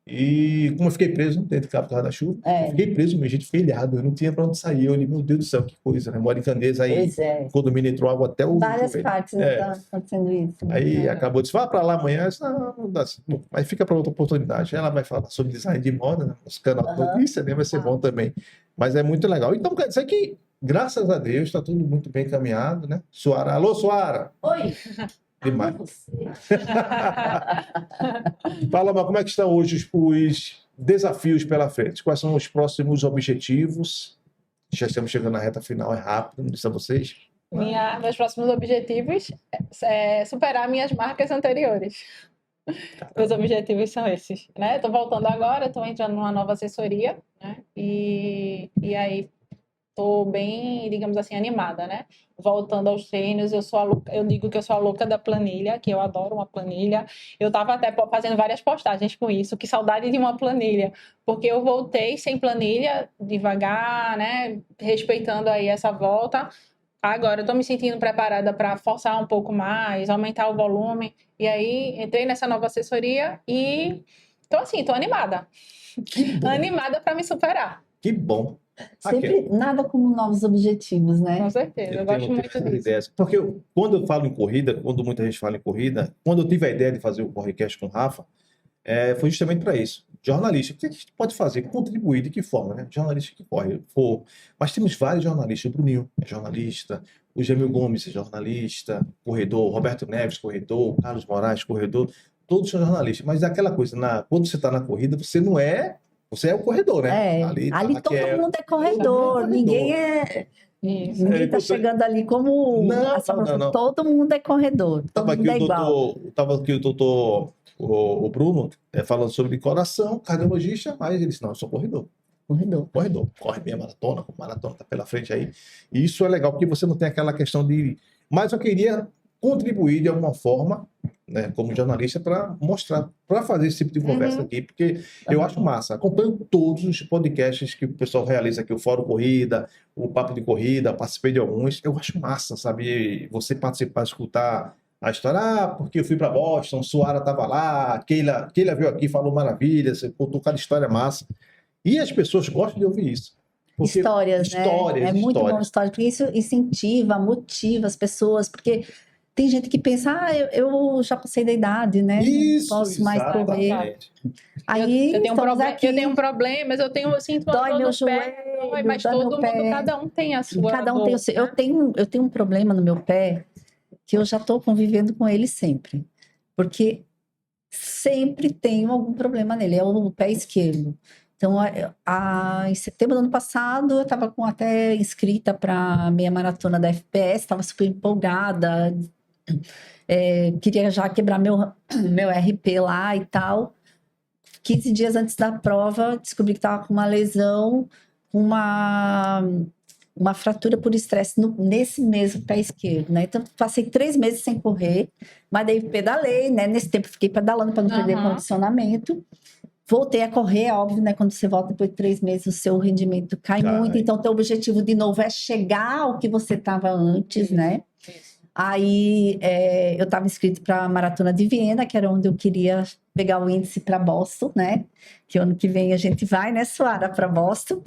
e como eu fiquei preso dentro do carro por causa da chuva, É. eu fiquei preso, meu gente, fiquei ilhado, eu não tinha para onde sair. Eu olhei, meu Deus do céu, que coisa, né? Moro em Candeias, aí Pois é. o condomínio entrou água até o Várias joelho. partes estão acontecendo isso. Aí acabou de vá para lá amanhã. Eu disse, não dá. Bom, mas fica para outra oportunidade. Ela vai falar sobre design de moda, né? Os canal todo isso também vai ser bom também. Mas é muito legal. Então, quer dizer que, graças a Deus, está tudo muito bem caminhado, né? Suara, alô, Suara! Oi! Demais. Você. Fala, mas como é que estão hoje os desafios pela frente? Quais são os próximos objetivos? Já estamos chegando na reta final, é rápido, não disse a vocês. Meus próximos objetivos é superar minhas marcas anteriores. Meus objetivos são esses, né? Estou voltando agora, estou entrando numa nova assessoria, né? E aí estou bem, digamos assim, animada, né? Voltando aos treinos, eu digo que eu sou a louca da planilha, que eu adoro uma planilha. Eu estava até fazendo várias postagens com isso, que saudade de uma planilha, porque eu voltei sem planilha, devagar, né? Respeitando aí essa volta. Agora eu estou me sentindo preparada para forçar um pouco mais, aumentar o volume. E aí entrei nessa nova assessoria e estou animada. Animada para me superar. Que bom. Sempre nada como novos objetivos, né? Com certeza, eu gosto muito disso. Ideias. Porque quando eu falo em corrida, quando muita gente fala em corrida, quando eu tive a ideia de fazer o Correcast com o Rafa, foi justamente para isso. Jornalista, o que a gente pode fazer? Contribuir de que forma, né? Jornalista que corre. Mas temos vários jornalistas. O Bruninho é jornalista, o Jamil Gomes é jornalista, corredor, Roberto Neves, corredor, Carlos Moraes, corredor, todos são jornalistas. Mas é aquela coisa, quando você está na corrida, você não é. Você é o corredor, né? Ali todo mundo é corredor, ninguém é. Isso. Ninguém está chegando ali como. Não. Todo mundo é corredor. Estava aqui o doutor. O Bruno falando sobre coração, cardiologista, mas ele disse, não, eu sou corredor. Corre bem a maratona está pela frente aí. E isso é legal, porque você não tem aquela questão de... Mas eu queria contribuir de alguma forma, né, como jornalista, para mostrar, para fazer esse tipo de conversa aqui, porque eu acho massa. Acompanho todos os podcasts que o pessoal realiza aqui, o Fórum Corrida, o Papo de Corrida, participei de alguns. Eu acho massa, sabe? Você participar, escutar a história, porque eu fui para Boston, Suara estava lá, Keila veio aqui, falou maravilhas, você contou cada história massa. E as pessoas gostam de ouvir isso. Histórias, né? É muito bom história, porque isso incentiva, motiva as pessoas, porque tem gente que pensa, eu já passei da idade, né? Isso, não posso mais correr. Aí, eu tenho um problema, mas eu sinto uma dor no pé, mas todo mundo, cada um tem a sua Cada um tem o seu. Eu tenho um problema no meu pé, que eu já estou convivendo com ele sempre. Porque sempre tenho algum problema nele, é o pé esquerdo. Então, em setembro do ano passado, eu estava até inscrita para a meia maratona da FPS, estava super empolgada, queria já quebrar meu RP lá e tal. 15 dias antes da prova, descobri que estava com uma lesão, uma fratura por estresse nesse mesmo pé esquerdo, né? Então, passei 3 meses sem correr, mas daí pedalei, né? Nesse tempo, fiquei pedalando para não perder condicionamento. Voltei a correr, é óbvio, né? Quando você volta depois de 3 meses, o seu rendimento cai muito. Então, teu objetivo, de novo, é chegar ao que você estava antes, né? Aí, eu estava inscrito para a Maratona de Viena, que era onde eu queria pegar o índice para Boston, né? Que ano que vem a gente vai, né, Suara, para Boston.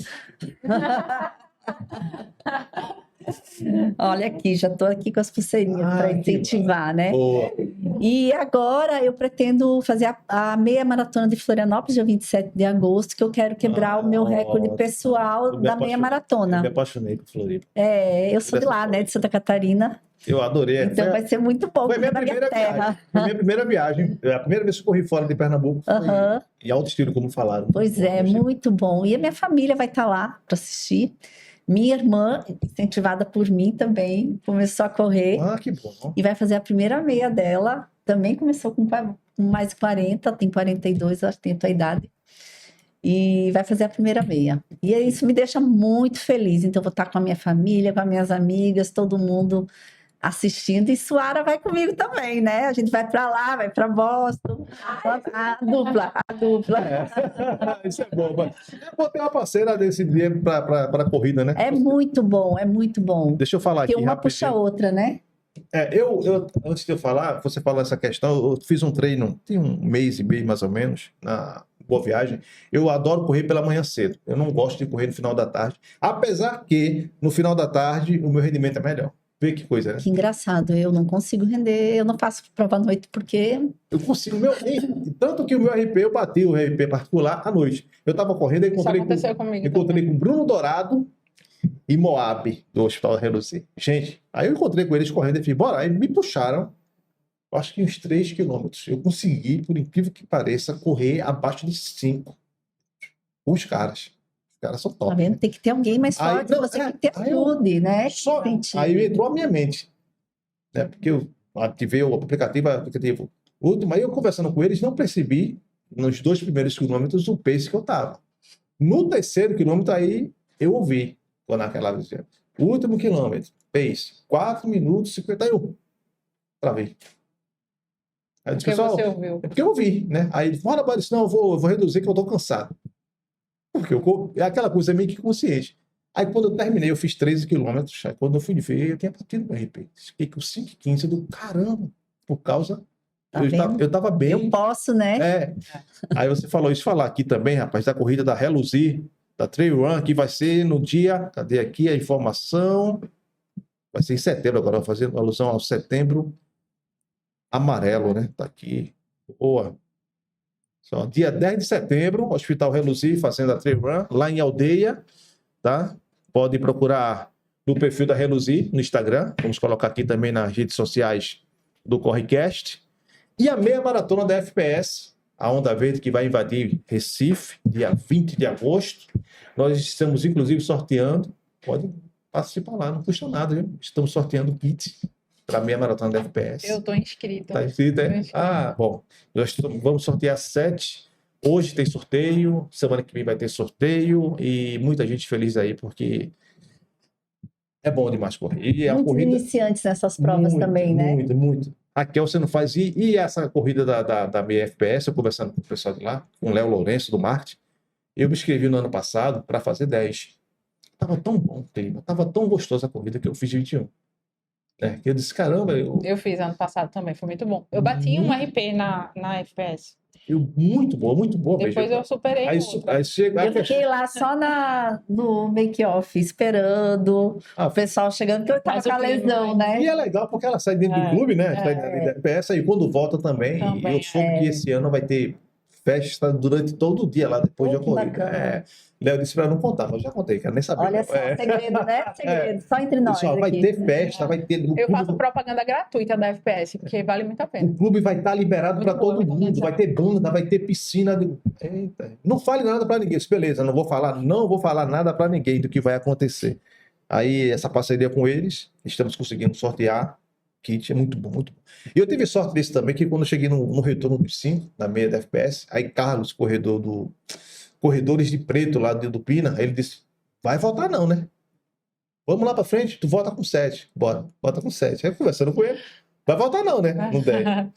Olha aqui, já estou aqui com as pulseirinhas para que incentivar, né? Boa. E agora eu pretendo fazer a meia maratona de Florianópolis, dia 27 de agosto, que eu quero quebrar o meu recorde pessoal Eu me da meia Eu me maratona. apaixonei por Floripa. Eu sou de lá, né? De Santa Catarina. Eu adorei. Então vai ser muito bom Foi minha correr na minha primeira terra. viagem. Foi minha primeira viagem. A primeira vez que eu corri fora de Pernambuco foi Aham. em alto estilo, como falaram. Pois é, muito bom. E a minha família vai estar lá para assistir. Minha irmã, incentivada por mim também, começou a correr Ah, que bom. e vai fazer a primeira meia dela. Também começou com mais de 40, tem 42, acho que tem a tua idade. E vai fazer a primeira meia. E isso me deixa muito feliz. Então, eu vou estar com a minha família, com as minhas amigas, todo mundo assistindo. E Suara vai comigo também, né? A gente vai para lá, vai para Boston. A dupla. Isso é bom. Mas é bom ter uma parceira desse dia para corrida, né? É muito bom, é muito bom. Deixa eu falar aqui Porque uma rapidinho. puxa a outra, né? Antes de eu falar, você falou essa questão, eu fiz um treino, tem um mês e meio mais ou menos, na Boa Viagem. Eu adoro correr pela manhã cedo. Eu não gosto de correr no final da tarde. Apesar que, no final da tarde, o meu rendimento é melhor. Vê que coisa, né? Que engraçado, eu não consigo render, eu não faço prova à noite porque Eu consigo, tanto que o meu RP, eu bati o RP particular à noite. Eu estava correndo e Isso aconteceu comigo encontrei com Bruno Dourado e Moab, do Hospital Reluzi. Gente, aí eu encontrei com eles correndo e falei, bora. Aí me puxaram, acho que uns 3 quilômetros. Eu consegui, por incrível que pareça, correr abaixo de 5 com os caras. Os caras são tá top. vendo? Tem que ter alguém mais Aí, forte, não, você é, que te aí eu- ajude, né? Só, Sentir. aí entrou a minha mente, né? Porque eu ativei o aplicativo último, aí eu conversando com eles, não percebi, nos 2 primeiros quilômetros, o pace que eu estava. No 3º quilômetro, aí eu ouvi, quando naquela vez, o último quilômetro, pace, 4 minutos e 51. Travei. Aí eu disse, Porque pessoal, você ouviu. é porque eu ouvi, né? Aí ele falou, olha, não, eu vou reduzir que eu tô cansado. Porque é aquela coisa meio que consciente. Aí quando eu terminei, eu fiz 13 quilômetros. Aí quando eu fui ver, eu tinha batido meu RP. Fiquei com 5,15 do caramba. Por causa. Tá vendo? Eu tava bem. Eu posso, né? Aí você falou isso, falar aqui também, rapaz, da corrida da Reluzi, da Trail Run, que vai ser no dia. Cadê aqui a informação? Vai ser em setembro agora, fazendo alusão ao setembro amarelo, né? Tá aqui. Boa. Só dia 10 de setembro, Hospital Reluzi, fazendo a Trail Run, lá em Aldeia, tá? Pode procurar no perfil da Reluzi, no Instagram. Vamos colocar aqui também nas redes sociais do Correcast. E a meia maratona da FPS, a Onda Verde, que vai invadir Recife, dia 20 de agosto. Nós estamos, inclusive, sorteando. Pode participar lá, não custa nada, viu? Estamos sorteando kit para a meia maratona da FPS. Eu tô inscrita. Tá inscrito, é? Ah, bom. Vamos sortear 7. Hoje tem sorteio, semana que vem vai ter sorteio e muita gente feliz aí, porque é bom demais correr. E a Muitos corrida... iniciantes nessas provas também, né? Muito. Raquel, você não faz... E essa corrida da meia FPS, eu conversando com o pessoal de lá, com o Léo Lourenço, do marketing, eu me inscrevi no ano passado para fazer 10. Tava tão bom o clima, tava tão gostosa a corrida que eu fiz 21. Eu disse, caramba... Eu fiz ano passado também, foi muito bom. Eu bati um RP na FPS. Muito boa Depois mesmo. eu superei Aí outra. chega... Eu fiquei lá só no make-off, esperando o pessoal chegando, porque eu tava Mas com a o clima, lesão, né? E é legal porque ela sai dentro do clube, né? Sai dentro da FPS, e quando volta também. E eu soube que esse ano vai ter festa durante todo o dia lá depois da corrida. Léo disse para não contar, mas eu já contei, quero nem saber. Olha só, segredo, né? Segredo, só entre nós. Pessoal, vai aqui. ter festa, vai ter. Eu faço propaganda gratuita da FPS, porque vale muito a pena. O clube vai estar liberado para todo muito mundo, vai ter banda, vai ter piscina. Eita. Não fale nada para ninguém. Beleza, não vou falar nada para ninguém do que vai acontecer. Aí, essa parceria com eles, estamos conseguindo sortear kit, é muito bom, muito bom. E eu tive sorte desse também, que quando eu cheguei no retorno dos 5, na meia da FPS, aí Carlos, corredor do Corredores de Preto, lá do Pina, ele disse, vai voltar não, né? Vamos lá para frente, tu volta com 7. Bora, volta com 7. Aí conversando com ele, vai voltar não, né? Não der.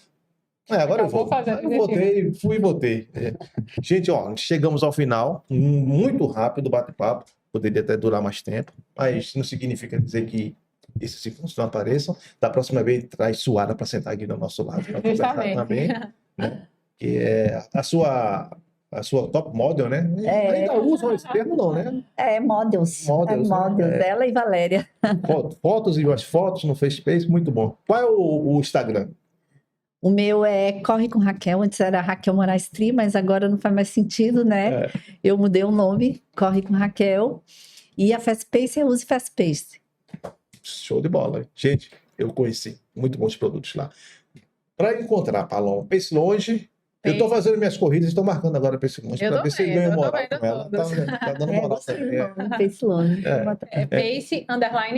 Agora eu vou. Eu voltei, fui e voltei. Gente, ó, chegamos ao final, muito rápido o bate-papo, poderia até durar mais tempo, mas não significa dizer que esses ciclos não apareçam. Da próxima vez, traz Suara para sentar aqui do nosso lado, para conversar também, né? Que é a sua a sua top model, né? É. Ainda usam esse termo, não, né? Models. Models, né? Models. É. Ela e Valéria. Fotos e umas fotos no Facebook, muito bom. Qual é o Instagram? O meu é Corre com Raquel, antes era Raquel Moraes Tri, mas agora não faz mais sentido, né? É. Eu mudei o nome, Corre com Raquel. E a Fastpace, eu uso Fastpace. Show de bola. Gente, eu conheci muito bons produtos lá. Para encontrar Paloma Pense Longe, eu estou fazendo minhas corridas, estou marcando agora Pense Longe Eu para ver tô se vendo, ganha eu tô moral vendo com ela. todas. Tá dando moral Gostei também. do nome, Pace Longe. É Pace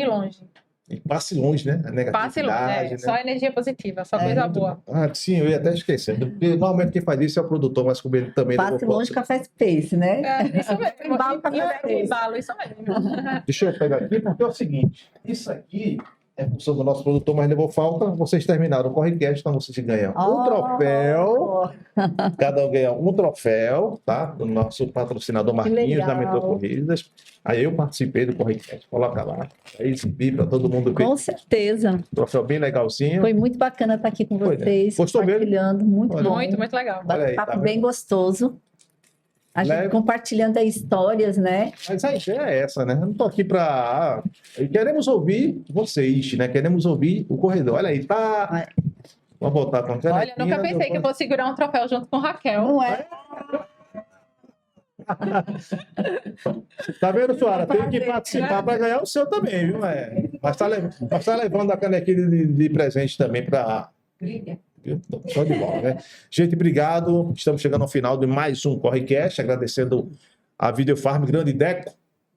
_longe. E passe longe, né? A Passe longe, negatividade, né? só energia positiva, só coisa Muito boa. bom. Ah, sim, eu ia até esquecendo. Porque normalmente quem faz isso é o produtor, mas como ele também Passe levou longe com a Fastpace, né? Isso mesmo. Embalo com a Fastpace. Embalo, isso mesmo. Deixa eu pegar aqui, porque é o seguinte: isso aqui é função do nosso produtor, mas levou falta. Vocês terminaram o Correcast, então vocês ganham um troféu. Cada um ganha um troféu, tá? Do nosso patrocinador Marquinhos, da Mentor Corridas. Aí eu participei do Correcast, coloca lá. Aí exibi para todo mundo ver. Com certeza. Troféu bem legalzinho. Foi muito bacana estar aqui com Foi, né? vocês, Gostou mesmo? compartilhando. Muito Olha. bom. Muito legal. Olha aí, Bate-papo tá bem vendo? gostoso. A gente Leve. compartilhando aí histórias, né? Mas a ideia é essa, né? Eu não tô aqui para. Queremos ouvir vocês, né? Queremos ouvir o corredor. Olha aí, tá. Vamos voltar com a Olha, nunca pensei que eu fosse segurar um troféu junto com Raquel. Não é? Tá vendo, Suara? Tem que participar para ganhar o seu também, viu? Mas tá levando a canequinha de presente também para. Só de bola, né? Gente, obrigado. Estamos chegando ao final de mais um Correcast, agradecendo a Videofarm Grande Deco,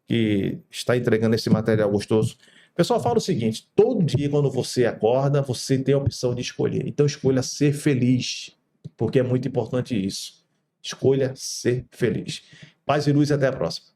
que está entregando esse material gostoso. Pessoal, fala o seguinte: todo dia, quando você acorda, você tem a opção de escolher. Então, escolha ser feliz, porque é muito importante isso. Escolha ser feliz. Paz e luz, até a próxima.